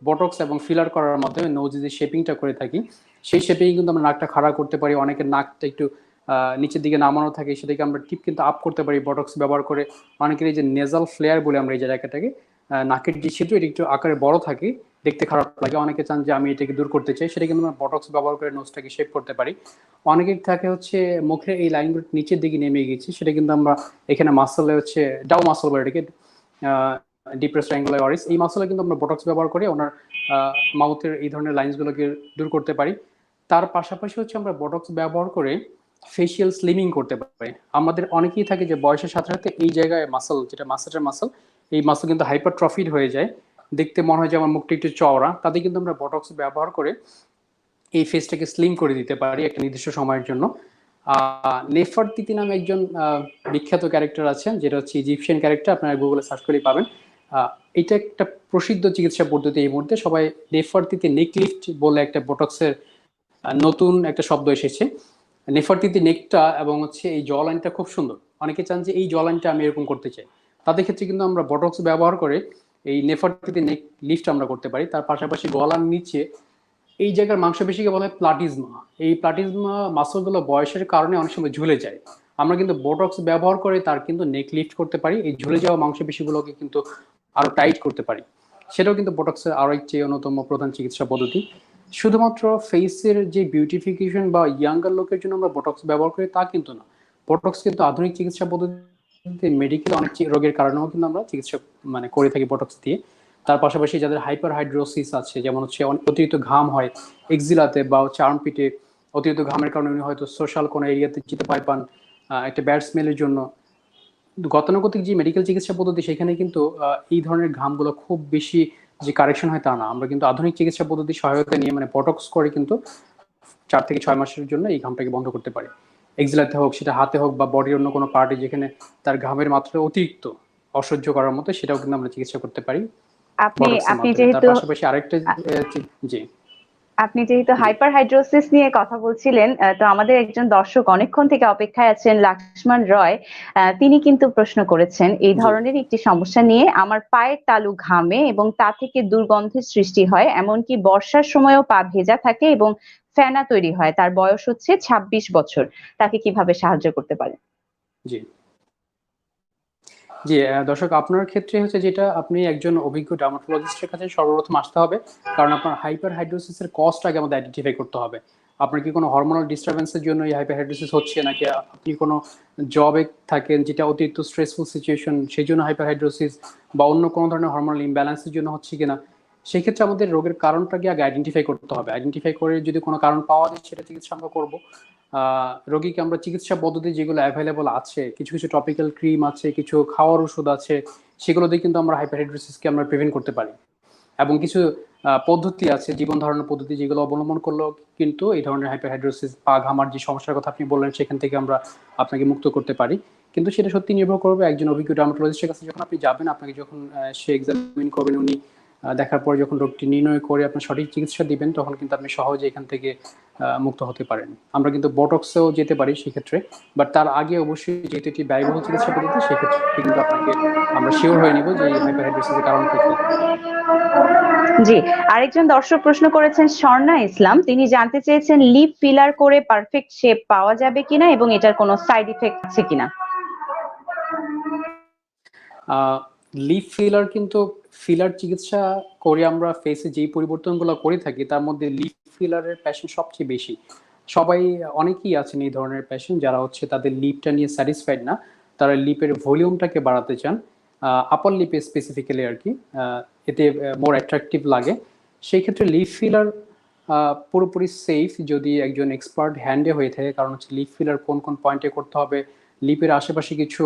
বটক্স এবং ফিলার করার মাধ্যমে নোজে যে শেপিংটা করে থাকি, সেই শেপিং কিন্তু আমরা নাকটা খাড়া করতে পারি। অনেকের নাকটা একটু নিচের দিকে নামানো থাকে, সেটাকে আমরা টিপ কিন্তু আপ করতে পারি বটক্স ব্যবহার করে। অনেকের এই যে নেজাল ফ্লেয়ার বলে আমরা এই জায়গাটাকে, নাকের যে ছিদ্র এটা একটু আকারে বড় থাকে, দেখতে খারাপ লাগে, অনেকে চান যে আমি এটাকে দূর করতে চাই, সেটা কিন্তু আমরা বটক্স ব্যবহার করে নোজটাকে শেপ করতে পারি। অনেকের থাকে হচ্ছে মুখের এই লাইনগুলো নিচের দিকে নেমে গেছে, সেটা কিন্তু আমরা এখানে মাসলে হচ্ছে ডাউ মাসল বলে এটাকে, ডিপ্রেস ট্রায়াঙ্গুলার অরিস, এই মাসলে কিন্তু আমরা বটক্স ব্যবহার করে ওনার মাউথের এই ধরনের লাইনসগুলোকে দূর করতে পারি। তার পাশাপাশি হচ্ছে আমরা বটক্স ব্যবহার করে ফেসিয়াল স্লিমিং করতে পারি। আমাদের অনেকেই থাকে যে বয়সের সাথে সাথে এই জায়গায় মাসল, যেটা মাসেটের মাসল, এই মাসল কিন্তু হাইপারট্রফিড হয়ে যায়, দেখতে মনে হয় যে আমার মুখটা একটু চওড়া। তাতে কিন্তু আমরা বটক্স ব্যবহার করে এই ফেসটাকে স্লিম করে দিতে পারি একটা নির্দিষ্ট সময়ের জন্য। নেফারতিতি নামে একজন বিখ্যাত ক্যারেক্টার আছেন, যেটা হচ্ছে ইজিপশিয়ান ক্যারেক্টার, আপনারা গুগলে সার্চ করলেই পাবেন। এটা একটা প্রসিদ্ধ চিকিৎসা পদ্ধতি। এই মুহূর্তে সবাই নেফারতিতি নেক লিফট বলে একটা বোটক্সের নতুন একটা শব্দ এসেছে। নেফারতিতি নেকটা এবং হচ্ছে এই জ লাইনটা খুব সুন্দর, অনেকে চান যে এই জ লাইনটা আমি এরকম করতে চাই, তাদের ক্ষেত্রে কিন্তু আমরা বটক্স ব্যবহার করে এই নেফারতিতি নেক লিফট আমরা করতে পারি। তার পাশাপাশি গলার নিচে এই জায়গার মাংসপেশিকে বলা হয় প্লাটিজমা। এই প্লাটিজমা মাসলগুলো বয়সের কারণে অনেক সময় ঝুলে যায়, আমরা কিন্তু বোটক্স ব্যবহার করে তার কিন্তু নেক লিফট করতে পারি, এই ঝুলে যাওয়া মাংসপেশিগুলোকে কিন্তু আরো টাইট করতে পারি। সেটাও কিন্তু বোটক্সের আরো একটি অন্যতম প্রধান চিকিৎসা পদ্ধতি। শুধুমাত্র ফেসের যে বিউটিফিকেশন বা ইয়াঙ্গার লোকের জন্য আমরা বোটক্স ব্যবহার করি তা কিন্তু না, বোটক্স কিন্তু আধুনিক চিকিৎসা পদ্ধতিতে মেডিকেল অনেক রোগের কারণেও কিন্তু আমরা চিকিৎসা মানে করে থাকি বটক্স দিয়ে। তার পাশাপাশি যাদের হাইপার হাইড্রোসিস আছে, যেমন হচ্ছে অতিরিক্ত ঘাম হয় এক্সিলাতে বা হচ্ছে আর্মপিটে, অতিরিক্ত ঘামের কারণে উনি হয়তো সোশ্যাল কোনো এরিয়াতে যেতে ভয় পান একটা ব্যাড স্মেলের জন্য, গতানুগতিক যে মেডিকেল চিকিৎসা পদ্ধতি সেখানে কিন্তু এই ধরনের ঘামগুলো খুব বেশি যে কারেকশন হয় তা না, আমরা কিন্তু আধুনিক চিকিৎসা পদ্ধতি সহায়তা নিয়ে মানে বটক্স করে কিন্তু 4 থেকে 6 মাসের জন্য এই ঘামটাকে বন্ধ করতে পারি। এক্সিলাতে হোক, সেটা হাতে হোক বা বডির অন্য কোনো পার্টে যেখানে তার ঘামের মাত্রা অতিরিক্ত অসহ্য করার মতো, সেটাও কিন্তু আমরা চিকিৎসা করতে পারি আপনি বটক্সের আপনি মাধ্যমে। তার যেহেতু পাশাপাশি আরেকটা জি আপনি যেহেতু জি হাইপারহাইড্রোসিস নিয়ে কথা বলছিলেন, তো আমাদের একজন দর্শক অনেকক্ষণ থেকে অপেক্ষায় আছেন, লাক্সমান রয়। তিনি কিন্তু প্রশ্ন করেছেন এই জি ধরনের একটি সমস্যা নিয়ে, আমার পায়ের তালু ঘামে এবং তা থেকে দুর্গন্ধের সৃষ্টি হয়, এমনকি বর্ষার সময়ও পা ভেজা থাকে এবং ফেনা তৈরি হয়। তার বয়স হচ্ছে ২৬ বছর। তাকে কিভাবে সাহায্য করতে পারেন? জি জি দর্শক, আপনার ক্ষেত্রে হচ্ছে যেটা, আপনি একজন অভিজ্ঞ ডার্মাটোলজিস্টের কাছে সর্বপ্রথম আসতে হবে, কারণ আপনার হাইপার হাইড্রোসিসের কজটা আগে আমাদের আইডেন্টিফাই করতে হবে। আপনার কি কোনো হরমোনাল ডিস্টারবেন্সের জন্য এই হাইপার হাইড্রোসিস হচ্ছে, নাকি আপনি কোনো জবে থাকেন যেটা অতিরিক্ত স্ট্রেসফুল সিচুয়েশন সেই জন্য হাইপার হাইড্রোসিস, বা অন্য কোনো ধরনের হরমোনাল ইমব্যালেন্সের জন্য হচ্ছে কিনা, সেই ক্ষেত্রে আমাদের রোগের কারণটাকে আগে আইডেন্টিফাই করতে হবে। আইডেন্টিফাই করে যদি কোনো কারণ পাওয়া যায় সেটা চিকিৎসা আমরা করবো। রোগীকে আমরা চিকিৎসা পদ্ধতি যেগুলো অ্যাভেলেবল আছে, কিছু কিছু টপিক্যাল ক্রিম আছে, কিছু খাওয়ার ওষুধ আছে, সেগুলো দিয়ে কিন্তু আমরা হাইপারহাইড্রোসিসকে আমরা প্রিভেন্ট করতে পারি। এবং কিছু পদ্ধতি আছে, জীবন ধারণের পদ্ধতি, যেগুলো অবলম্বন করলেও কিন্তু এই ধরনের হাইপারহাইড্রোসিস, পা ঘামার যে সমস্যার কথা আপনি বললেন, সেখান থেকে আমরা আপনাকে মুক্ত করতে পারি। কিন্তু সেটা সত্যি নির্ভর করবে একজন অভিজ্ঞ ডার্মাটোলজিস্টের কাছে যখন আপনি যাবেন, আপনাকে যখন সে এক্সামিন করবেন, উনি দেখার পর যখন রোগটি নির্ণয় করে আপনার সঠিক চিকিৎসা দিবেন, তখন কিন্তু আপনি সহজে এখান থেকে মুক্ত হতে পারেন। আমরা কিন্তু বটক্সেও যেতে পারি সেক্ষেত্রে, বাট তার আগে অবশ্যই, যেহেতু এটি ব্যয়বহুল চিকিৎসা পদ্ধতি, সেক্ষেত্রে কিন্তু আপনাকে আমরা শিওর হয়ে নিব যে এই হাইপারহাইড্রোসিসের কারণটা কি। জি, আরেকজন দর্শক প্রশ্ন করেছেন, স্বর্ণা ইসলাম। তিনি জানতে চেয়েছেন লিপ ফিলার করে পারফেক্ট শেপ পাওয়া যাবে কিনা এবং এটার কোনো সাইড ইফেক্ট আছে কিনা। লিপ ফিলার কিন্তু, ফিলার চিকিৎসা করে আমরা ফেসে যেই পরিবর্তনগুলো করে থাকি, তার মধ্যে লিপ ফিলারের প্যাশন সবচেয়ে বেশি। সবাই, অনেকেই আছেন এই ধরনের প্যাশন যারা হচ্ছে তাদের লিপটা নিয়ে স্যাটিসফাইড না, তারা লিপের ভলিউমটাকে বাড়াতে চান, আপার লিপে স্পেসিফিক্যালি আর কি। এতে মোর অ্যাট্রাকটিভ লাগে। সেই ক্ষেত্রে লিপ ফিলার পুরোপুরি সেফ যদি একজন এক্সপার্ট হ্যান্ডে হয়ে থাকে, কারণ হচ্ছে লিপ ফিলার কোন কোন পয়েন্টে করতে হবে, লিপের আশেপাশে কিছু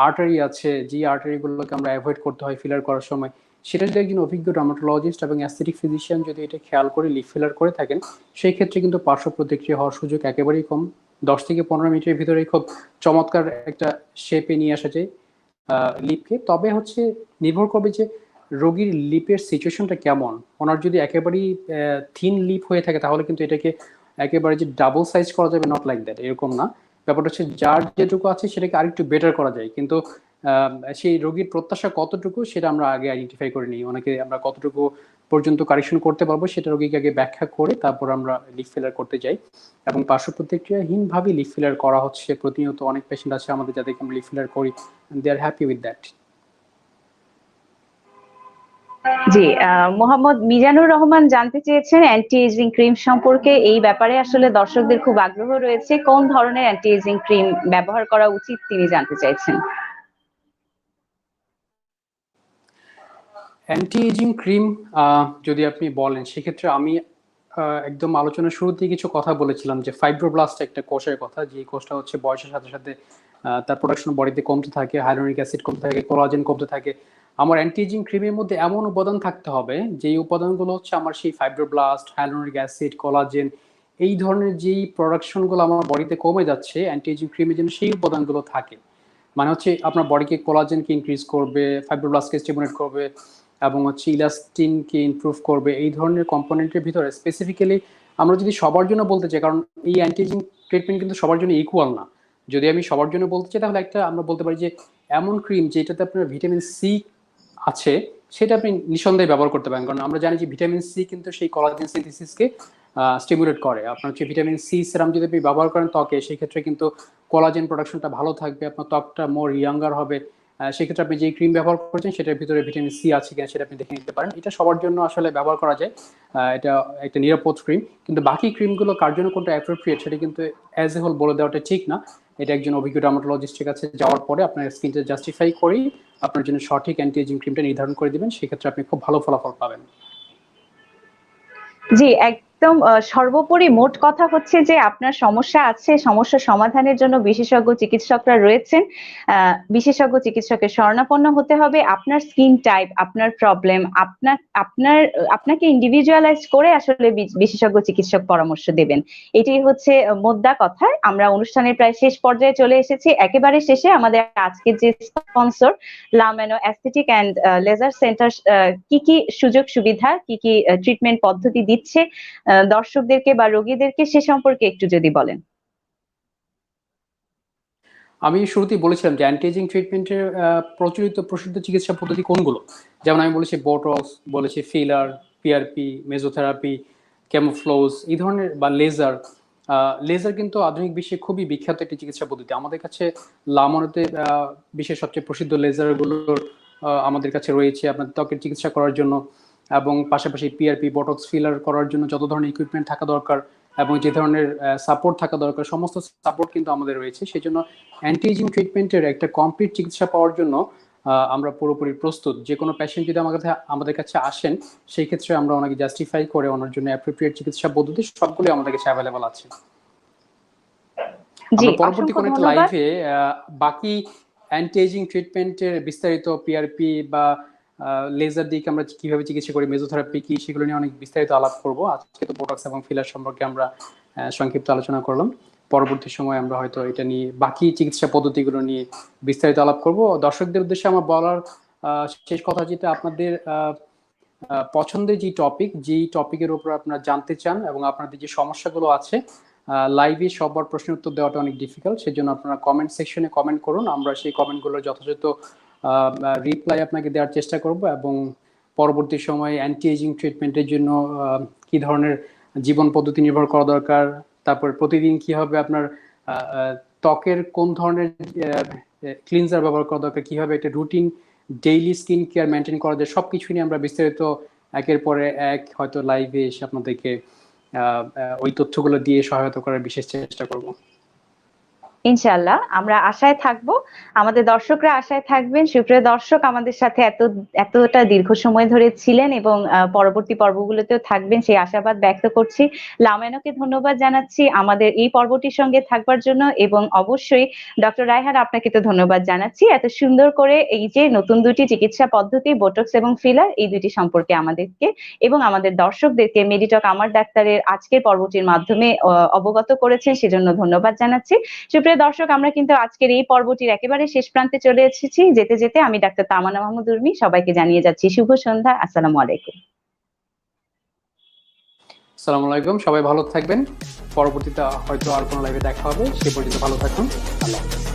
আর্টারি আছে, যে আর্টারিগুলোকে আমরা অ্যাভয়েড করতে হয় ফিলার করার সময়, সেটা যদি একজন অভিজ্ঞ ডার্মাটোলজিস্ট এবং অ্যাস্থেটিক ফিজিশিয়ান যদি এটা খেয়াল করে লিপ ফিলার করে থাকেন, সেই ক্ষেত্রে কিন্তু পার্শ্ব প্রতিক্রিয়া হওয়ার সুযোগ একেবারেই কম। 10 থেকে 15 মিনিটের ভিতরে খুব চমৎকার একটা শেপে নিয়ে আসা যায় লিপকে। তবে হচ্ছে নির্ভর করবে যে রোগীর লিপের সিচুয়েশনটা কেমন। ওনার যদি একেবারেই থিন লিপ হয়ে থাকে, তাহলে কিন্তু এটাকে একেবারে যে ডাবল সাইজ করা যাবে, নট লাইক দ্যাট, এরকম না। ব্যাপারটা হচ্ছে যার যেটুকু আছে সেটাকে আরেকটু বেটার করা যায়, কিন্তু সেই রোগীর প্রত্যাশা কতটুকু সেটা আমরা আগে আইডেন্টিফাই করে নিই। ওনাকে আমরা কতটুকু পর্যন্ত কারেকশন করতে পারবো সেটা রোগীকে আগে ব্যাখ্যা করে তারপর আমরা লিপ ফিলার করতে যাই। এবং পার্শ্ব প্রতিক্রিয়াহীনভাবে লিপ ফিলার করা হচ্ছে প্রতিনিয়ত। অনেক পেশেন্ট আছে আমাদের যাদেরকে আমরা লিপ ফিলার করি, দে আর হ্যাপি উইথ দ্যাট। জি, মোহাম্মদ মিজানুর রহমান জানতে চেয়েছেন অ্যান্টি এজিং ক্রিম সম্পর্কে। এই ব্যাপারে আসলে দর্শকদের খুব আগ্রহ রয়েছে, কোন ধরনের অ্যান্টি এজিং ক্রিম ব্যবহার করা উচিত তিনি জানতে চাইছেন। অ্যান্টি এজিং ক্রিম যদি আপনি বলেন, সেক্ষেত্রে আমি একদম আলোচনার শুরুতেই কিছু কথা বলেছিলাম যে ফাইব্রোব্লাস্ট একটা কোষের কথা, যে কোষটা হচ্ছে বয়সের সাথে সাথে তার প্রোডাকশন বডিতে কমতে থাকে, হাইলোনিক অ্যাসিড কমতে থাকে, কোলাজেন কমতে থাকে। আমার অ্যান্টি এজিং ক্রিমের মধ্যে এমন উপাদান থাকতে হবে যেই উপাদানগুলো হচ্ছে আমার সেই ফাইব্রোব্লাস্ট, হাইলোনিক অ্যাসিড, কোলাজেন, এই ধরনের যেই প্রোডাকশনগুলো আমার বডিতে কমে যাচ্ছে, অ্যান্টি এজিং ক্রিমের জন্য সেই উপাদানগুলো থাকে। মানে হচ্ছে আপনার বডিকে কোলাজেনকে ইনক্রিজ করবে, ফাইব্রোব্লাস্টকে স্টিমুলেট করবে, এবং হচ্ছে ইলাস্টিনকে ইমপ্রুভ করবে। এই ধরনের কম্পোনেন্টের ভিতরে স্পেসিফিক্যালি আমরা যদি সবার জন্য বলতে চাই, কারণ এই অ্যান্টিএজিং ট্রিটমেন্ট কিন্তু সবার জন্য ইকুয়াল না। যদি আমি সবার জন্য বলতে চাই, তাহলে একটা আমরা বলতে পারি যে এমন ক্রিম যেটাতে আপনার ভিটামিন সি আছে, সেটা আপনি নিঃসন্দেহে ব্যবহার করতে পারেন। কারণ আমরা জানি যে ভিটামিন সি কিন্তু সেই কোলাজেন সিনথেসিসকে স্টিমুলেট করে। আপনার হচ্ছে ভিটামিন সি সেরাম যদি আপনি ব্যবহার করেন ত্বকে, সেক্ষেত্রে কিন্তু কোলাজেন প্রোডাকশনটা ভালো থাকবে, আপনার ত্বকটা মোর ইয়াঙ্গার হবে। সেক্ষেত্রে আপনি যে ক্রিম ব্যবহার করছেন সেটার ভিতরে ভিটামিন সি আছে কিনা সেটা আপনি দেখে নিতে পারেন। এটা সবার জন্য আসলে ব্যবহার করা যায়, এটা একটা নিরাপদ ক্রিম। কিন্তু বাকি ক্রিমগুলো কার জন্য কোনটা অ্যাপ্রোপ্রিয়েট সেটা কিন্তু অ্যাজ এ হোল বলে দেওয়াটা ঠিক না। এটা একজন অভিজ্ঞ ডার্মাটোলজিস্টের কাছে যাওয়ার পরে আপনার স্কিনটা জাস্টিফাই করেই আপনার জন্য সঠিক অ্যান্টি এজিং ক্রিমটা নির্ধারণ করে দিবেন। সেক্ষেত্রে আপনি খুব ভালো ফলাফল পাবেন। জি, একদম সর্বোপরি মোট কথা হচ্ছে যে আপনার সমস্যা আছে, সমস্যা সমাধানের জন্য বিশেষজ্ঞ চিকিৎসকরা রয়েছেন। বিশেষজ্ঞ চিকিৎসকের শরণাপন্ন হতে হবে। আপনার স্কিন টাইপ, আপনার প্রবলেম, আপনাকে ইন্ডিভিজুয়ালাইজ করে আসলে বিশেষজ্ঞ চিকিৎসক পরামর্শ দেবেন। এটাই হচ্ছে মোদ্দা কথা। আমরা অনুষ্ঠানের প্রায় শেষ পর্যায়ে চলে এসেছি। একেবারে শেষে আমাদের আজকের যে sponsor La Mano aesthetic and laser centre কি কি সুযোগ সুবিধা, কি কি ট্রিটমেন্ট পদ্ধতি দিচ্ছে দর্শকদেরকে বা রোগীদেরকে সে সম্পর্কে একটু যদি বলেন। আমি শুরুতেই বলেছিলাম যে অ্যান্টি এজিং ট্রিটমেন্টের প্রসিদ্ধ চিকিৎসা পদ্ধতি কোনগুলো, যেমন আমি বলেছি বোটক্স, বলেছি ফিলার, পিআরপি, মেসোথেরাপি, কেমোফ্লোজ, এই ধরনের, বা লেজার। লেজার কিন্তু আধুনিক বিশ্বে খুবই বিখ্যাত একটি চিকিৎসা পদ্ধতি। আমাদের কাছে লামোনেতে বিশ্বের সবচেয়ে প্রসিদ্ধ লেজারগুলোর আমাদের কাছে রয়েছে আপনার ত্বকের চিকিৎসা করার জন্য, এবং পাশাপাশি পিআরপি, বোটক্স, ফিলার করার জন্য যত ধরনের ইকুইপমেন্ট থাকা দরকার এবং যে ধরনের সাপোর্ট থাকা দরকার, সমস্ত সাপোর্ট কিন্তু আমাদের রয়েছে। সেই জন্য অ্যান্টি এজিং ট্রিটমেন্টের একটা কমপ্লিট চিকিৎসা পাওয়ার জন্য আমরা পুরোপুরি প্রস্তুত। যে কোনো পেশেন্ট যদি আমাদের কাছে আসেন, সেই ক্ষেত্রে আমরা ওনাকে জাস্টিফাই করে ওনার জন্য অ্যাপ্রোপ্রিয়েট চিকিৎসা পদ্ধতি সবগুলো আমাদের কাছে অ্যাভেলেবল আছে। আমরা পরবর্তী কোনো একটা লাইভে বাকি অ্যান্টি এজিং ট্রিটমেন্টের বিস্তারিত, পিআরপি বা লেজার দিয়ে আমরা কিভাবে চিকিৎসা করি, মেসোথেরাপি কি, সেগুলো নিয়ে অনেক বিস্তারিত আলাপ করব। আজকে তো বোটক্স এবং ফিলার সম্পর্কে আমরা সংক্ষিপ্ত আলোচনা করলাম। পরবর্তী সময় আমরা হয়তো এটা নিয়ে বাকি চিকিৎসা পদ্ধতিগুলো নিয়ে বিস্তারিত আলাপ করব। দর্শকদের উদ্দেশ্যে আমার বলার শেষ কথা যেটা, আপনাদের পছন্দের যেই টপিকের উপর আপনারা জানতে চান এবং আপনাদের যে সমস্যাগুলো আছে, লাইভে সবার প্রশ্নের উত্তর দেওয়াটা অনেক ডিফিকাল্ট, সেজন্য আপনারা কমেন্ট সেকশনে কমেন্ট করুন। আমরা সেই কমেন্টগুলোর যথাযথ রিপ্লাই আপনাকে দেওয়ার চেষ্টা করব, এবং পরবর্তী সময়ে অ্যান্টি এজিং ট্রিটমেন্টের জন্য কি ধরনের জীবন পদ্ধতি নির্ভর করা দরকার, তারপর প্রতিদিন কি হবে আপনার ত্বকের কোন ধরনের ক্লিনজার ব্যবহার করা দরকার, কিভাবে একটা routine daily skin care maintain করা যায়, সবকিছু নিয়ে আমরা বিস্তারিত একের পরে এক হয়তো লাইভে এসে আপনাদেরকে ওই তথ্যগুলো দিয়ে সহায়তা করার বিশেষ চেষ্টা করব। ইনশাআল্লাহ আমরা আশায় থাকবো, আমাদের দর্শকরা আশায় থাকবেন। সুপ্রিয় দর্শক, আমাদের সাথে এতটা দীর্ঘ সময় ধরে ছিলেন এবং পরবর্তী পর্বগুলোতেও থাকবেন সেই আশাবাদ ব্যক্ত করছি। লামেনাকে ধন্যবাদ জানাচ্ছি আমাদের এই পর্বটির সঙ্গে থাকবার জন্য, এবং অবশ্যই ডক্টর রায়হান আপনাকে তো ধন্যবাদ জানাচ্ছি এত সুন্দর করে এই যে নতুন দুটি চিকিৎসা পদ্ধতি বোটক্স এবং ফিলার, এই দুটি সম্পর্কে আমাদেরকে এবং আমাদের দর্শকদেরকে মেডিটক আমার ডাক্তারের আজকের পর্বটির মাধ্যমে অবগত করেছেন, সেজন্য ধন্যবাদ জানাচ্ছি। সুপ্রিয় দর্শক, আমরা কিন্তু আজকের এই পর্বটির একেবারে শেষ প্রান্তে চলে এসেছি। যেতে যেতে আমি ডাক্তার তামান্না মাহমুদ উর্মি সবাইকে জানিয়ে যাচ্ছি শুভ সন্ধ্যা। আসসালামু আলাইকুম। আসসালামু আলাইকুম, সবাই ভালো থাকবেন। পরবর্তীতে হয়তো আর কোনো লাইভে দেখা হবে, সে পর্যন্ত ভালো থাকুন। আল্লাহ হাফেজ।